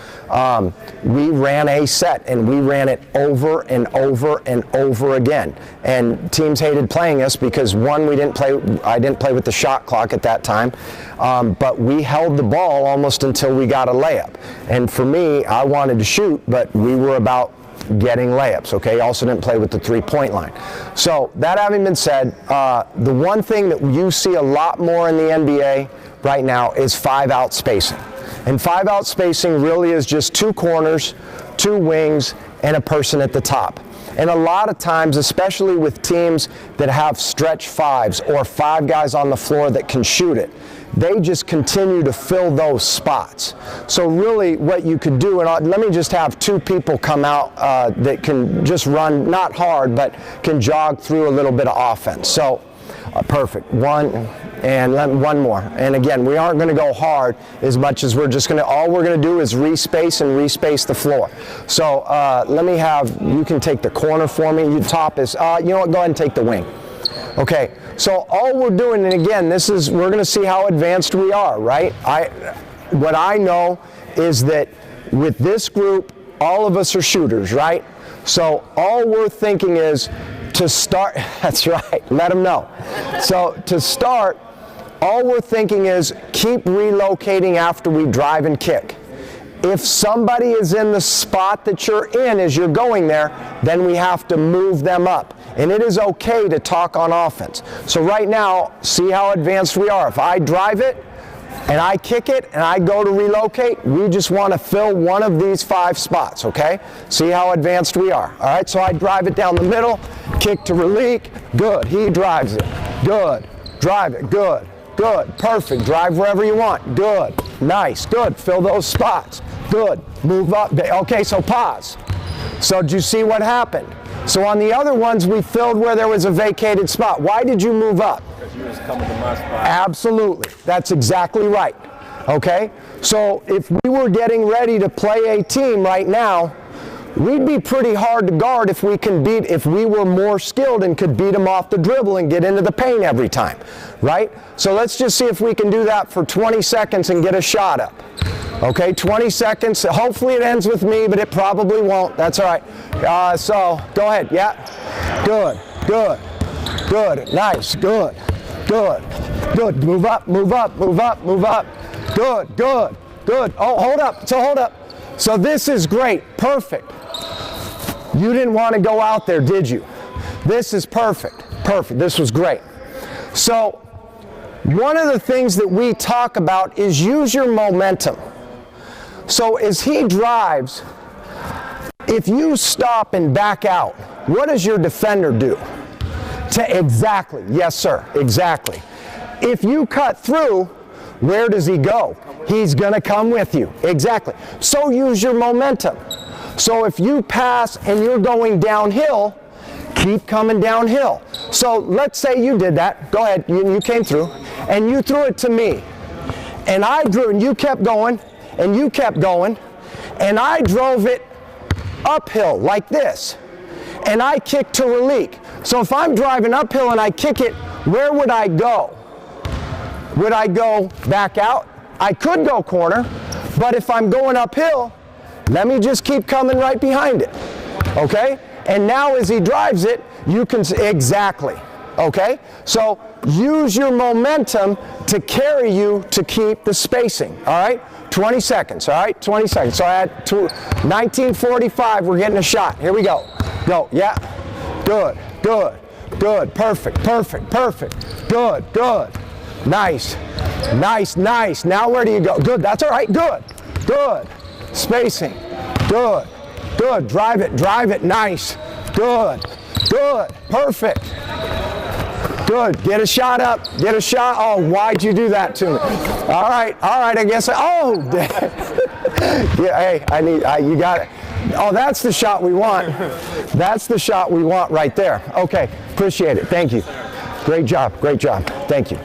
we ran a set, and we ran it over and over and over again. And teams hated playing us because, one, I didn't play with the shot clock at that time, but we held the ball almost until we got a layup. And for me, I wanted to shoot, but we were about getting layups, okay? Also didn't play with the three-point line. So that having been said, the one thing that you see a lot more in the NBA right now is 5-out spacing. And 5-out spacing really is just 2 corners, 2 wings, and a person at the top. And a lot of times, especially with teams that have stretch 5s or 5 guys on the floor that can shoot it, they just continue to fill those spots. So really what you could do, and let me just have 2 people come out that can just run, not hard, but can jog through a little bit of offense. So perfect. 1 and one more. And again, we aren't going to go hard as much as all we're going to do is respace the floor. So let me you can take the corner for me. You top is, you know what, go ahead and take the wing. Okay, so all we're doing, and again, we're going to see how advanced we are, right? What I know is that with this group, all of us are shooters, right? So all we're thinking is to start, that's right, let them know. So to start, all we're thinking is keep relocating after we drive and kick. If somebody is in the spot that you're in as you're going there, then we have to move them up. And it is okay to talk on offense. So right now, see how advanced we are. If I drive it and I kick it and I go to relocate, we just want to fill one of these 5 spots, okay? See how advanced we are. All right, so I drive it down the middle, kick to release, good. He drives it, good. Drive it, good, good, perfect. Drive wherever you want, good, nice, good. Fill those spots, good. Move up, okay, so pause. So did you see what happened? So on the other ones, we filled where there was a vacated spot. Why did you move up? Because you was coming to my spot. Absolutely. That's exactly right. Okay? So if we were getting ready to play a team right now, we'd be pretty hard to guard if we were more skilled and could beat them off the dribble and get into the paint every time, right? So let's just see if we can do that for 20 seconds and get a shot up. Okay, 20 seconds. Hopefully it ends with me, but it probably won't. That's all right. So go ahead. Yeah. Good. Good. Good. Nice. Good. Good. Good. Move up. Move up. Move up. Move up. Good. Good. Good. Oh, hold up. So hold up. So this is great. Perfect. You didn't want to go out there, did you? This is perfect. Perfect. This was great. So one of the things that we talk about is use your momentum. So as he drives, if you stop and back out, what does your defender do? Exactly. Yes, sir. Exactly. If you cut through, where does he go? He's going to come with you. Exactly. So use your momentum. So if you pass and you're going downhill, keep coming downhill. So let's say you did that. Go ahead. You came through and you threw it to me. And I drew and you kept going and you kept going. And I drove it uphill like this. And I kicked to relique. So if I'm driving uphill and I kick it, where would I go? Would I go back out? I could go corner, but if I'm going uphill, let me just keep coming right behind it, okay? And now as he drives it, you can, exactly, okay? So use your momentum to carry you to keep the spacing, all right? 20 seconds, all right? 20 seconds. So at 19:45, we're getting a shot. Here we go. Go, yeah. Good, good, good, perfect, perfect, perfect. Good, good. Nice, nice, nice. Now where do you go? Good, that's all right, good, good. Spacing, good, good. Drive it, nice. Good, good, perfect. Good, get a shot up, get a shot. Oh, why'd you do that to me? All right, I guess, oh, yeah, hey, you got it. Oh, that's the shot we want. That's the shot we want right there. Okay, appreciate it, thank you. Great job, thank you.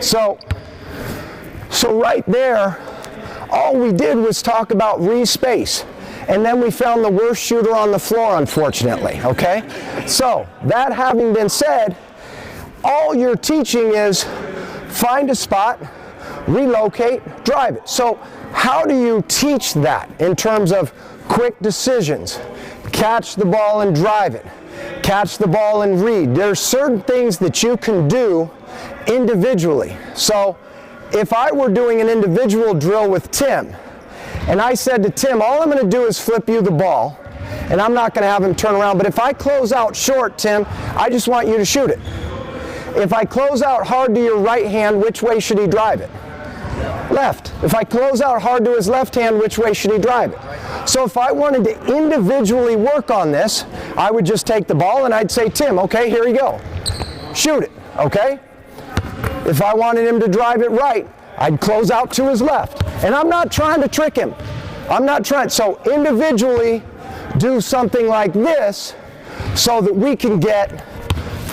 So right there, all we did was talk about re-space. And then we found the worst shooter on the floor, unfortunately, okay? So, that having been said, all you're teaching is find a spot, relocate, drive it. So, how do you teach that in terms of quick decisions? Catch the ball and drive it. Catch the ball and read. There's certain things that you can do individually. So if I were doing an individual drill with Tim, and I said to Tim, all I'm going to do is flip you the ball, and I'm not going to have him turn around, but if I close out short, Tim, I just want you to shoot it. If I close out hard to your right hand, which way should he drive it? Left. If I close out hard to his left hand, which way should he drive it? So if I wanted to individually work on this, I would just take the ball and I'd say, Tim, okay, here you go. Shoot it, okay? If I wanted him to drive it right, I'd close out to his left. And I'm not trying to trick him. I'm not trying. So individually do something like this so that we can get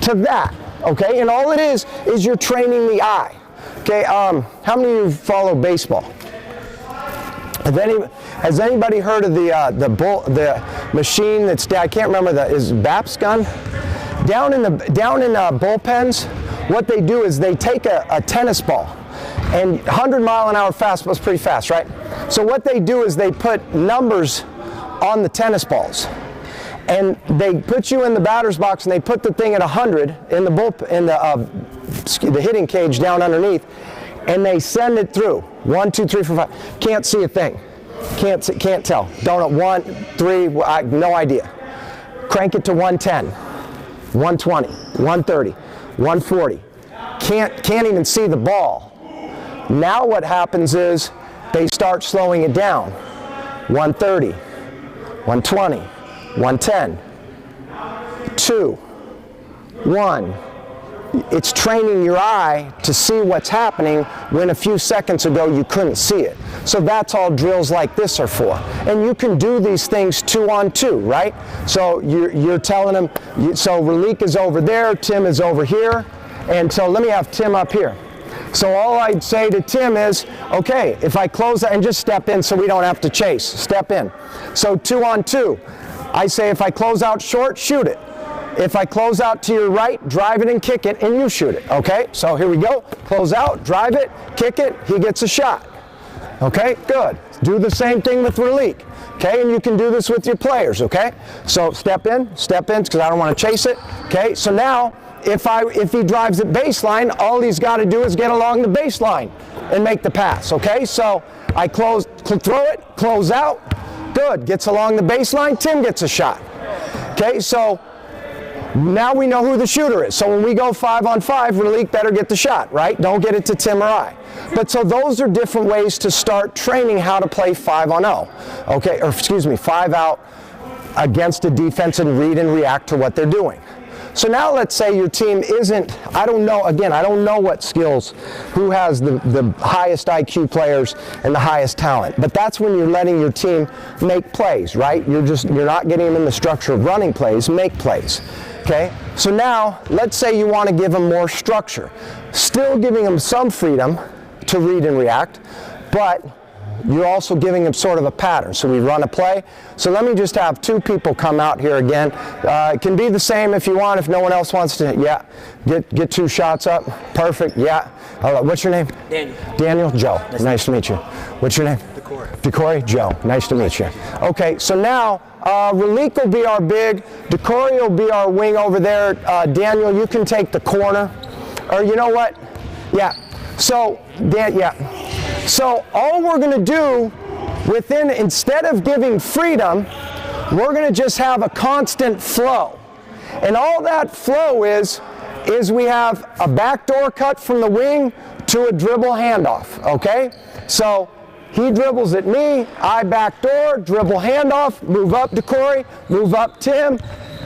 to that, okay? And all it is you're training the eye. Okay, how many of you follow baseball? Has anybody heard of the machine that's, I can't remember, is BAPS gun? Down in bullpens, what they do is they take a tennis ball, and 100-mile-an-hour fastball is pretty fast, right? So what they do is they put numbers on the tennis balls, and they put you in the batter's box, and they put the thing at 100 in the hitting cage down underneath, and they send it through 1, 2, 3, 4, 5. Can't see a thing. Can't tell. Don't know. 1, 3. No idea. Crank it to 110, 120, 130, 140. Can't even see the ball. Now what happens is they start slowing it down. 130, 120, 110, 2, 1. It's training your eye to see what's happening when a few seconds ago you couldn't see it. So that's all drills like this are for. And you can do these things 2-on-2, right? So you're telling them, so Ralik is over there, Tim is over here, and so let me have Tim up here. So all I'd say to Tim is, okay, if I close out and just step in so we don't have to chase, step in. So 2 on 2, I say if I close out short, shoot it. If I close out to your right, drive it and kick it, and you shoot it, okay? So here we go, close out, drive it, kick it, he gets a shot. Okay, good. Do the same thing with Ralik, okay? And you can do this with your players, okay? So step in, because I don't want to chase it, okay? So now, if he drives it baseline, all he's got to do is get along the baseline and make the pass, okay? So I throw it, close out, good. Gets along the baseline, Tim gets a shot. Okay, so now we know who the shooter is. So when we go 5 on 5, Ralik better get the shot, right? Don't get it to Tim or I. But so those are different ways to start training how to play 5 on 0. Okay, or excuse me, 5 out against a defense and read and react to what they're doing. So now let's say your team isn't, I don't know what skills, who has the highest IQ players and the highest talent, but that's when you're letting your team make plays, right? You're not getting them in the structure of running plays, make plays, okay? So now, let's say you want to give them more structure, still giving them some freedom to read and react, but you're also giving them sort of a pattern. So we run a play. So let me just have 2 people come out here again. It can be the same if you want, if no one else wants to. Yeah, get 2 shots up. Perfect, yeah. What's your name? Daniel. Daniel? Joe. Nice to meet you. What's your name? Decory. Joe. Nice to meet you. Okay, so now Ralik will be our big. Decory will be our wing over there. Daniel, you can take the corner. Or you know what? Yeah. So, So all we're going to do instead of giving freedom, we're going to just have a constant flow. And all that flow is we have a backdoor cut from the wing to a dribble handoff, okay? So he dribbles at me, I backdoor, dribble handoff, move up Decory, move up Tim,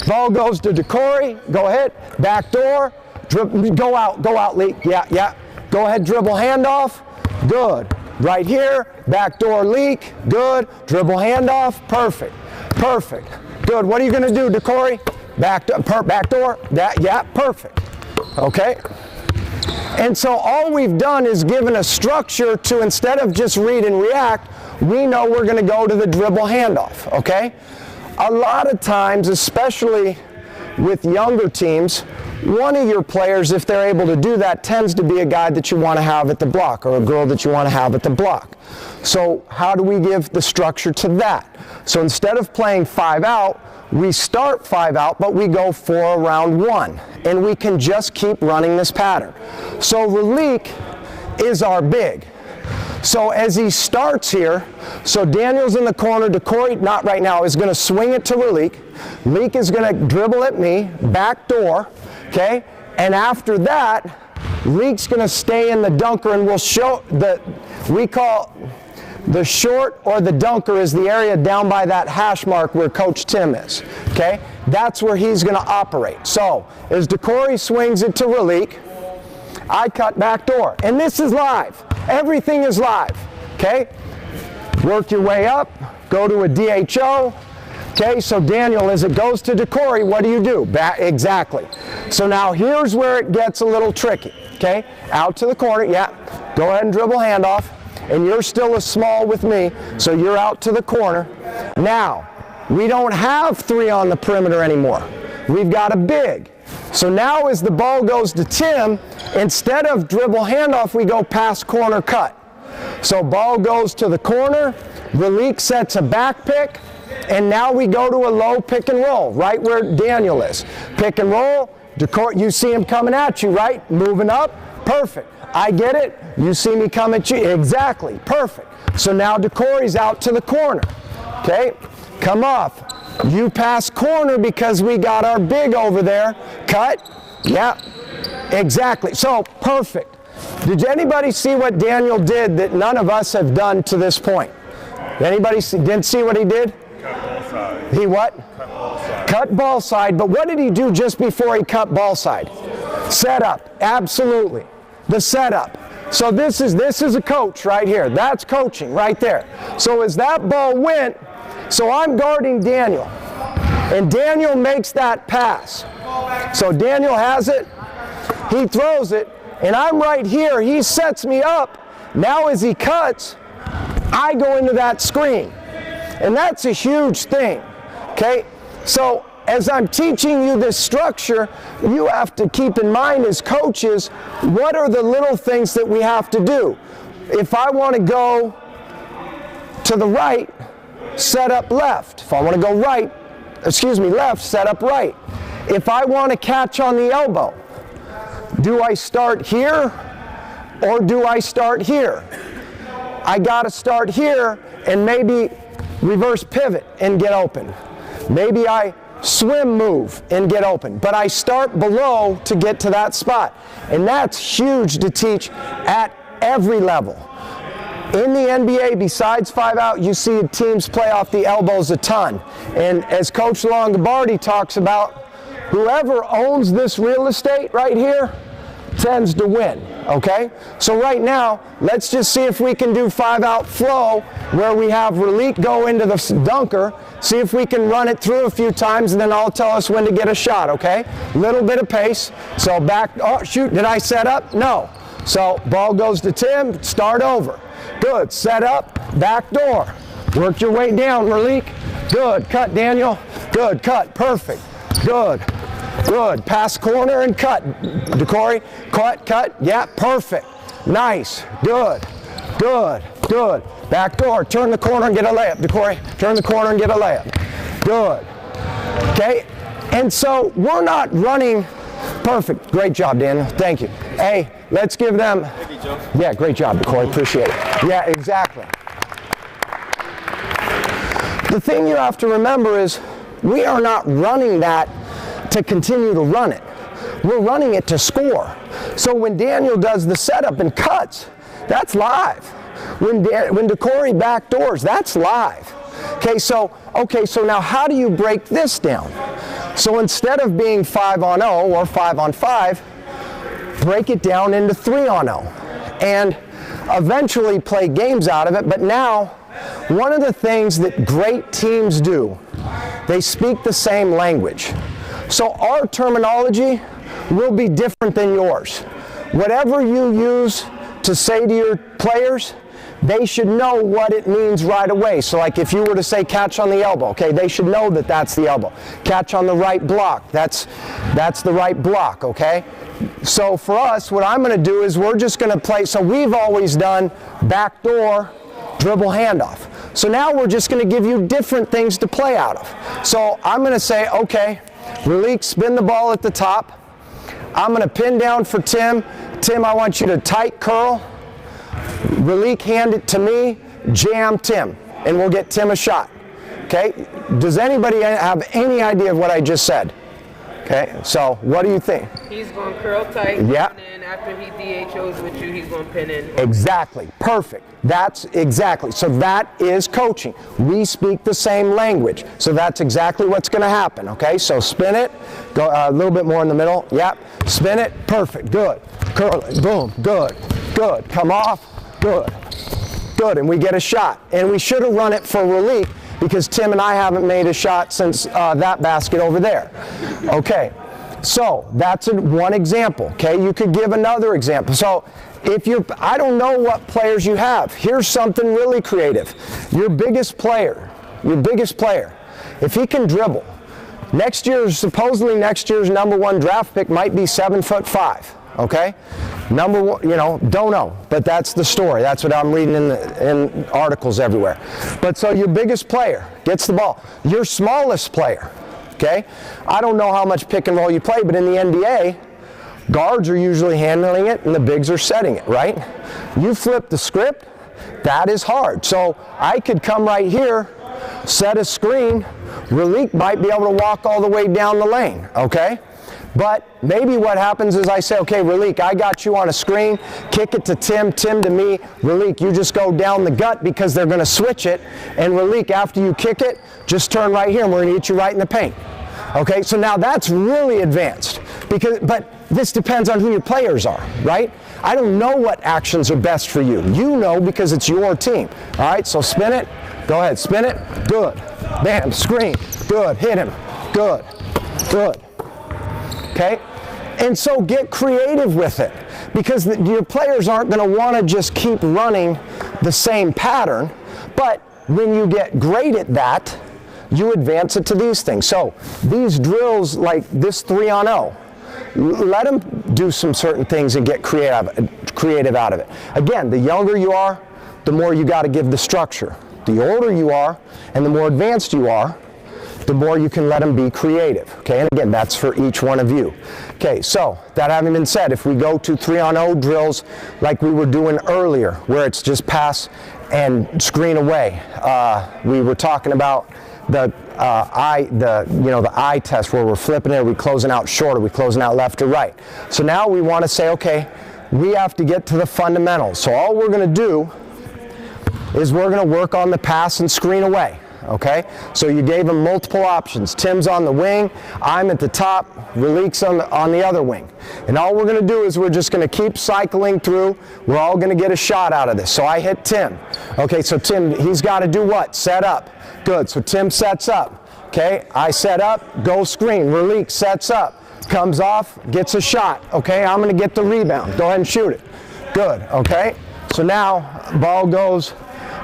ball goes to Decory, go ahead, backdoor, go out, Lee, yeah. Go ahead, dribble handoff, good. Right here, backdoor leak, good. Dribble handoff, perfect. Good. What are you going to do, Decory? Backdoor, yeah, perfect. Okay? And so all we've done is given a structure to, instead of just read and react, we know we're going to go to the dribble handoff, okay? A lot of times, especially with younger teams, one of your players, if they're able to do that, tends to be a guy that you want to have at the block or a girl that you want to have at the block. So how do we give the structure to that? So instead of playing 5 out, we start 5 out, but we go 4 around 1. And we can just keep running this pattern. So Ralik is our big. So as he starts here, so Daniel's in the corner, Decory, not right now, is going to swing it to Ralik. Ralik is going to dribble at me, back door, okay? And after that, Ralik's going to stay in the dunker, and we'll show we call the short or the dunker is the area down by that hash mark where Coach Tim is, okay? That's where he's going to operate. So as Decory swings it to Ralik, I cut back door. And this is live. Everything is live, okay? Work your way up, go to a DHO. Okay, so Daniel, as it goes to Decory, what do? Exactly. So now here's where it gets a little tricky, okay? Out to the corner, yeah. Go ahead and dribble handoff. And you're still a small with me, so you're out to the corner. Now, we don't have 3 on the perimeter anymore. We've got a big. So now as the ball goes to Tim, instead of dribble handoff, we go pass corner cut. So ball goes to the corner, Ralik sets a back pick, and now we go to a low pick and roll, right where Daniel is. Pick and roll, Decory, you see him coming at you, right? Moving up, perfect. I get it, you see me come at you, exactly, perfect. So now Decory's out to the corner, okay? Come off. You pass corner because we got our big over there. Cut. Yeah, exactly. So, perfect. Did anybody see what Daniel did that none of us have done to this point? Anybody didn't see what he did? Cut ball side. He what? Cut ball side. Cut ball side. But what did he do just before he cut ball side? Setup. Absolutely. The setup. So this is a coach right here. That's coaching right there. So as that ball went, so I'm guarding Daniel, and Daniel makes that pass. So Daniel has it, he throws it, and I'm right here, he sets me up. Now as he cuts, I go into that screen. And that's a huge thing, okay? So as I'm teaching you this structure, you have to keep in mind as coaches, what are the little things that we have to do? If I want to go to the right, set up left. If I want to go left, set up right. If I want to catch on the elbow, do I start here or do I start here? I got to start here and maybe reverse pivot and get open. Maybe I swim move and get open, but I start below to get to that spot. And that's huge to teach at every level. In the NBA, besides 5-out, you see teams play off the elbows a ton. And as Coach Longobardi talks about, whoever owns this real estate right here tends to win, okay? So right now, let's just see if we can do 5-out flow where we have Ralik go into the dunker, see if we can run it through a few times, and then I'll tell us when to get a shot, okay? Little bit of pace. So back, oh shoot, did I set up? No. So ball goes to Tim, start over. Good, set up, back door. Work your way down, Ralik. Good, cut, Daniel. Good, cut, perfect. Good, good. Pass corner and cut. DeCorey, cut, yeah, perfect. Nice, good, good, good. Back door, turn the corner and get a layup. DeCorey, turn the corner and get a layup. Good, okay? And so we're not running perfect. Great job, Daniel, thank you. Hey, let's give them. Thank you, Joe. Yeah, great job, DeCorey, appreciate it. Yeah, exactly. The thing you have to remember is we are not running that to continue to run it. We're running it to score. So when Daniel does the setup and cuts, that's live. When DeCorey backdoors, that's live. Okay, so now how do you break this down? So instead of being 5-on-0 or 5-on-5, break it down into 3-on-0 and eventually play games out of it. But now, one of the things that great teams do, they speak the same language. So our terminology will be different than yours. Whatever you use to say to your players, they should know what it means right away. So like if you were to say catch on the elbow, okay, they should know that that's the elbow. Catch on the right block, that's the right block, okay? So for us, what I'm going to do is we're just going to play, so we've always done backdoor, dribble handoff. So now we're just going to give you different things to play out of. So I'm going to say, okay, Ralik, spin the ball at the top. I'm going to pin down for Tim. Tim, I want you to tight curl. Ralik, hand it to me. Jam Tim, and we'll get Tim a shot. Okay? Does anybody have any idea of what I just said? Okay, so what do you think? He's going to curl tight, yeah. And then after he DHOs with you, he's going to pin in. Exactly, perfect. That's exactly, so that is coaching. We speak the same language, so that's exactly what's going to happen, okay? So spin it, go a little bit more in the middle, yep. Spin it, perfect, good. Curl it, boom, good, good. Come off, good, good, and we get a shot. And we should have run it for Ralik, because Tim and I haven't made a shot since that basket over there. Okay, so that's one example, okay? You could give another example. So if I don't know what players you have. Here's something really creative. Your biggest player, if he can dribble, supposedly next year's #1 draft pick might be 7'5", okay? Number one, don't know, but that's the story. That's what I'm reading in articles everywhere. But so your biggest player gets the ball. Your smallest player, okay? I don't know how much pick and roll you play, but in the NBA, guards are usually handling it and the bigs are setting it, right? You flip the script, that is hard. So I could come right here, set a screen. Ralik might be able to walk all the way down the lane, okay? But maybe what happens is I say, okay, Ralik, I got you on a screen, kick it to Tim, Tim to me, Ralik, you just go down the gut because they're going to switch it, and Ralik, after you kick it, just turn right here and we're going to get you right in the paint. Okay, so now that's really advanced, but this depends on who your players are, right? I don't know what actions are best for you. You know because it's your team. All right, so spin it, go ahead, spin it, good, bam, screen, good, hit him, good, good. Okay? And so get creative with it. because your players aren't going to want to just keep running the same pattern, but when you get great at that, you advance it to these things. So these drills like this 3-on-0, let them do some certain things and get creative out of it. Again, the younger you are, the more you got to give the structure. The older you are and the more advanced you are, the more you can let them be creative. Okay, and again, that's for each one of you. Okay, so that having been said, if we go to 3-on-0 drills like we were doing earlier, where it's just pass and screen away, we were talking about the eye test where we're flipping it, are we closing out short, are we closing out left or right? So now we want to say, okay, we have to get to the fundamentals. So all we're going to do is we're going to work on the pass and screen away. Okay, so you gave them multiple options. Tim's on the wing, I'm at the top, Relik's on the other wing. And all we're going to do is we're just going to keep cycling through. We're all going to get a shot out of this. So I hit Tim. Okay, so Tim, he's got to do what? Set up. Good, so Tim sets up. Okay, I set up, go screen. Relik sets up, comes off, gets a shot. Okay, I'm going to get the rebound. Go ahead and shoot it. Good, okay. So now, ball goes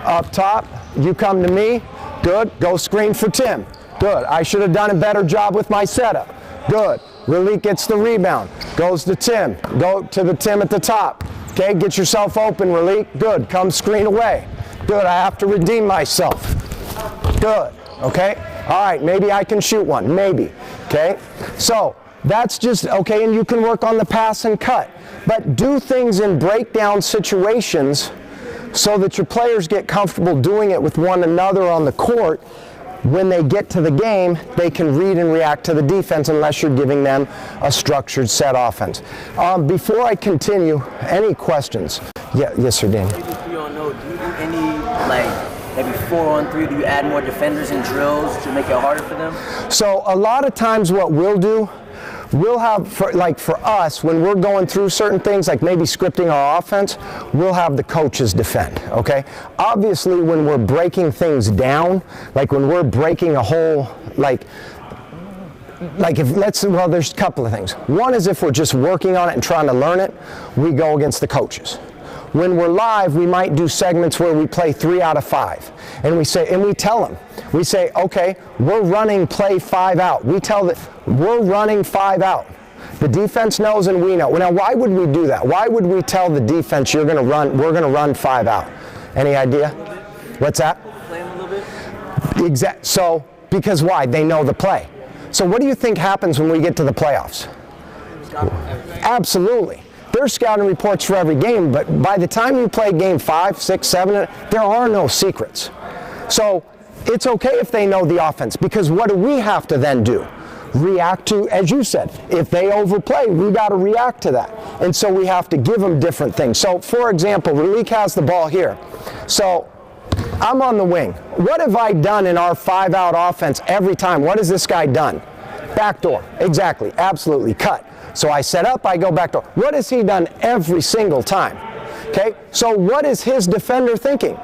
up top. You come to me. Good. Go screen for Tim. Good. I should have done a better job with my setup. Good. Relik gets the rebound. Goes to Tim. Go to the Tim at the top. Okay, get yourself open, Relik. Good. Come screen away. Good. I have to redeem myself. Good. Okay. All right. Maybe I can shoot one. Maybe. Okay. So that's just, okay, and you can work on the pass and cut. But do things in breakdown situations so that your players get comfortable doing it with one another on the court. When they get to the game, they can read and react to the defense unless you're giving them a structured set offense. Before I continue, any questions? Yeah, yes, sir, Dan. Maybe 3-on-0, do you do any, like, maybe 4-on-3? Do you add more defenders in drills to make it harder for them? So a lot of times what we'll do, we'll have, for us, when we're going through certain things, like maybe scripting our offense, we'll have the coaches defend, okay? Obviously, when we're breaking things down, like when we're breaking a whole, like if, well, there's a couple of things. One is if we're just working on it and trying to learn it, we go against the coaches. When we're live, we might do segments where we play 3 out of 5. And we tell them, we say, okay, we're running play 5 out. We tell that we're running 5 out. The defense knows and we know. Now, why would we do that? Why would we tell the defense we're going to run 5 out? Any idea? What's that? Play them a little bit? Exactly. So, because why? They know the play. So what do you think happens when we get to the playoffs? Absolutely. There's scouting reports for every game, but by the time you play game 5, 6, 7, there are no secrets. So it's okay if they know the offense, because what do we have to then do? React to, as you said, if they overplay, we got to react to that. And so we have to give them different things. So for example, Relik has the ball here. So I'm on the wing. What have I done in our 5-out offense every time? What has this guy done? Backdoor. Exactly. Absolutely. Cut. So I set up, I go backdoor. What has he done every single time? Okay, so what is his defender thinking?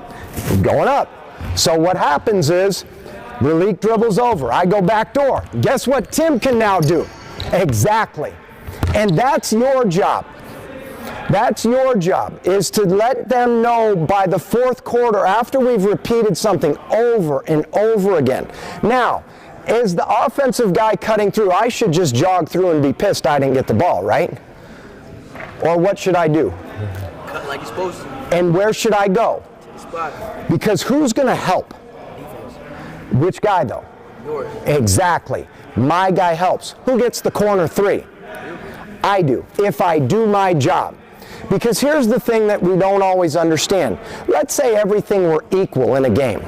Going up. So what happens is, Relik dribbles over, I go backdoor. Guess what Tim can now do? Exactly. And that's your job. That's your job, is to let them know by the 4th quarter, after we've repeated something over and over again. Now, as the offensive guy cutting through, I should just jog through and be pissed I didn't get the ball, right? Or what should I do? Cut like you're supposed to. And where should I go? Spot. Because who's going to help? Defense. Which guy, though? Yours. Exactly. My guy helps. Who gets the corner 3? I do, if I do my job. Because here's the thing that we don't always understand. Let's say everything were equal in a game,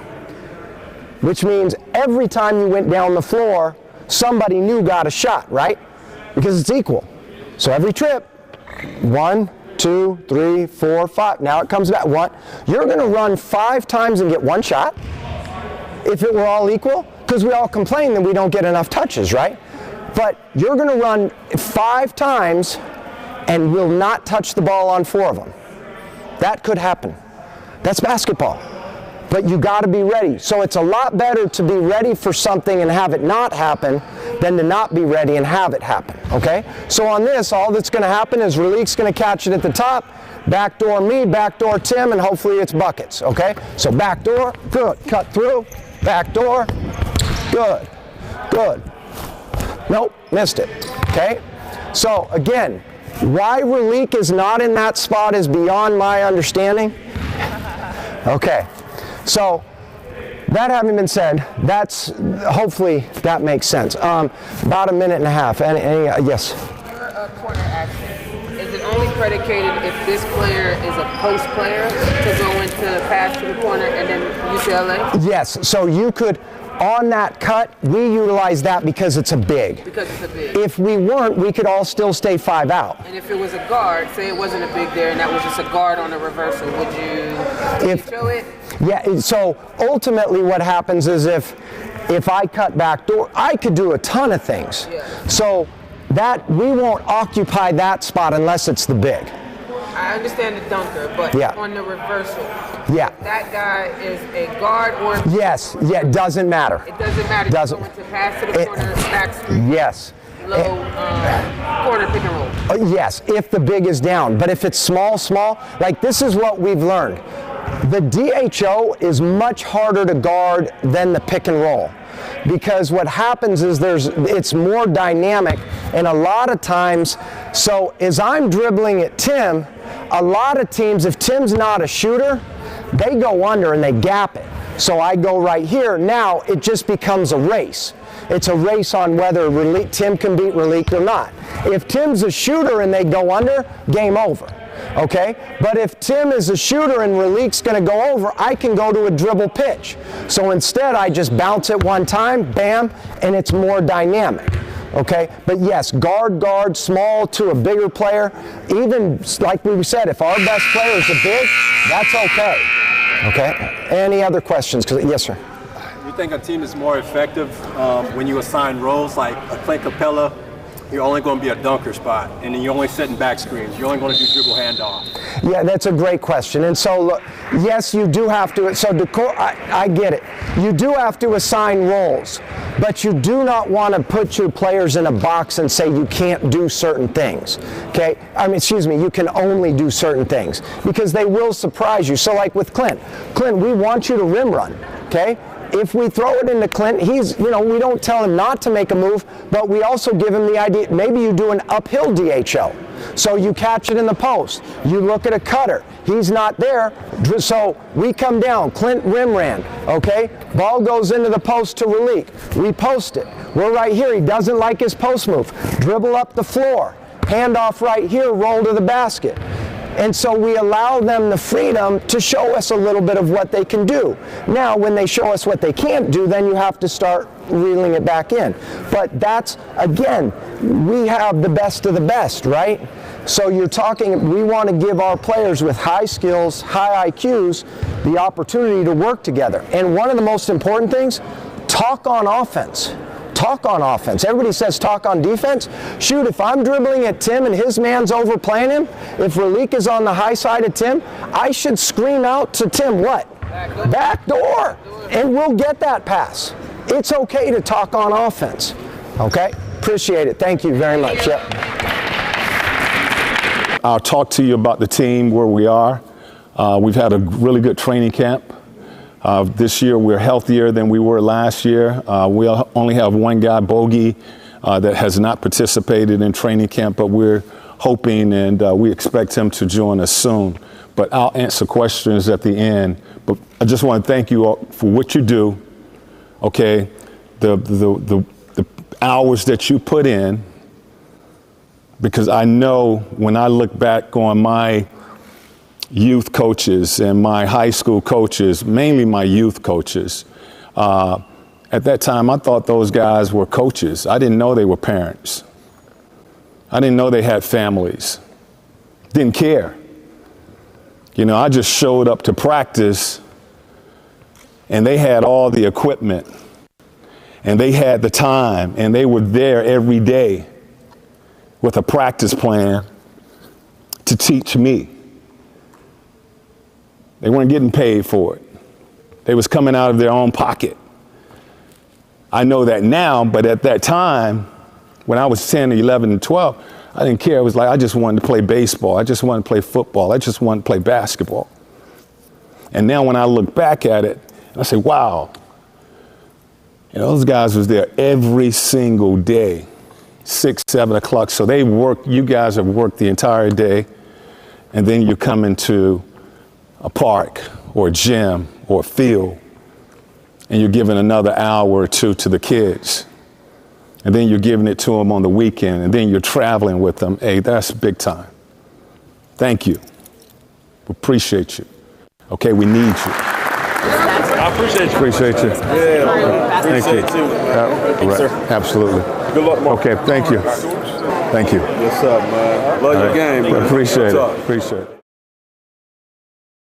which means every time you went down the floor, somebody new got a shot, right? Because it's equal. So every trip, 1, 2, 3, 4, 5. Now it comes back. What? You're going to run 5 times and get 1 shot? If it were all equal? Because we all complain that we don't get enough touches, right? But you're going to run 5 times and will not touch the ball on 4 of them. That could happen. That's basketball. But you got to be ready. So it's a lot better to be ready for something and have it not happen than to not be ready and have it happen, okay? So on this, all that's going to happen is Ralik's going to catch it at the top, backdoor me, backdoor Tim, and hopefully it's buckets, okay? So backdoor, good, cut through, backdoor, good, good. Nope, missed it, okay? So again, why Ralik is not in that spot is beyond my understanding. Okay, so that having been said, that's hopefully that makes sense. About a minute and a half. Yes? Your corner action, is it only predicated if this player is a post player to go into pass to the corner and then UCLA? Yes, so you could, on that cut, we utilize that because it's a big. Because it's a big. If we weren't, we could all still stay 5 out. And if it was a guard, say it wasn't a big there and that was just a guard on a reversal, would you show it? Yeah, so ultimately what happens is if I cut back door, I could do a ton of things. Yeah. So that we won't occupy that spot unless it's the big. I understand the dunker, but on the reversal, that guy is a guard or yes, yeah, it doesn't matter. It doesn't matter. Doesn't. Going to pass to the corner, back street. Yes. Low corner pick and roll. Yes, if the big is down. But if it's small, like this is what we've learned. The DHO is much harder to guard than the pick and roll. Because what happens is it's more dynamic, and a lot of times, so as I'm dribbling at Tim, a lot of teams, if Tim's not a shooter, they go under and they gap it. So I go right here. Now it just becomes a race. It's a race on whether Tim can beat Ralik or not. If Tim's a shooter and they go under, game over. Okay? But if Tim is a shooter and Ralik's going to go over, I can go to a dribble pitch. So instead, I just bounce it one time, bam, and it's more dynamic. Okay? But yes, guard, small to a bigger player. Even like we said, if our best player is a big, that's okay. Okay? Any other questions? Yes, sir. You think a team is more effective when you assign roles like a Clint Capella? You're only going to be a dunker spot, and then you're only setting back screens. You're only going to do dribble handoff. Yeah, that's a great question. And so, look, yes, you do have to. So, I get it. You do have to assign roles, but you do not want to put your players in a box and say you can't do certain things. Okay? You can only do certain things because they will surprise you. So, like with Clint, we want you to rim run. Okay? If we throw it into Clint, we don't tell him not to make a move, but we also give him the idea, maybe you do an uphill DHO. So you catch it in the post. You look at a cutter. He's not there. So we come down. Clint rim ran. Okay? Ball goes into the post to Ralik. We post it. We're right here. He doesn't like his post move. Dribble up the floor. Handoff right here. Roll to the basket. And so we allow them the freedom to show us a little bit of what they can do. Now, when they show us what they can't do, then you have to start reeling it back in. But that's, again, we have the best of the best, right? So you're talking, we want to give our players with high skills, high IQs, the opportunity to work together. And one of the most important things, talk on offense. Talk on offense. Everybody says talk on defense. Shoot, if I'm dribbling at Tim and his man's overplaying him, if Ralik is on the high side of Tim, I should scream out to Tim, what? Back door. And we'll get that pass. It's okay to talk on offense. Okay? Appreciate it. Thank you very much. Yep. I'll talk to you about the team, where we are. We've had a really good training camp. This year we're healthier than we were last year. We only have one guy, Bogey, that has not participated in training camp, but we're hoping and we expect him to join us soon. But I'll answer questions at the end. But I just want to thank you all for what you do. Okay, the hours that you put in, because I know when I look back on my youth coaches and my high school coaches, mainly my youth coaches, at that time I thought those guys were coaches. I didn't know they were parents. I didn't know they had families. Didn't care. I just showed up to practice and they had all the equipment and they had the time and they were there every day with a practice plan to teach me. They weren't getting paid for it. They was coming out of their own pocket. I know that now, but at that time, when I was 10, 11, and 12, I didn't care. It was like I just wanted to play baseball. I just wanted to play football. I just wanted to play basketball. And now when I look back at it, I say, wow, you know, those guys was there every single day, 6, 7 o'clock. So they work, you guys have worked the entire day, and then you come into a park or a gym or a field, and you're giving another hour or two to the kids. And then you're giving it to them on the weekend, and then you're traveling with them. Hey, that's big time. Thank you. We appreciate you. Okay, we need you. I appreciate you. Appreciate you. Yeah, Thank you. appreciate you. Right. Absolutely. Good luck, Mark. Okay, thank you. Thank you. What's up, man? Love your game, man. Appreciate it. Appreciate it.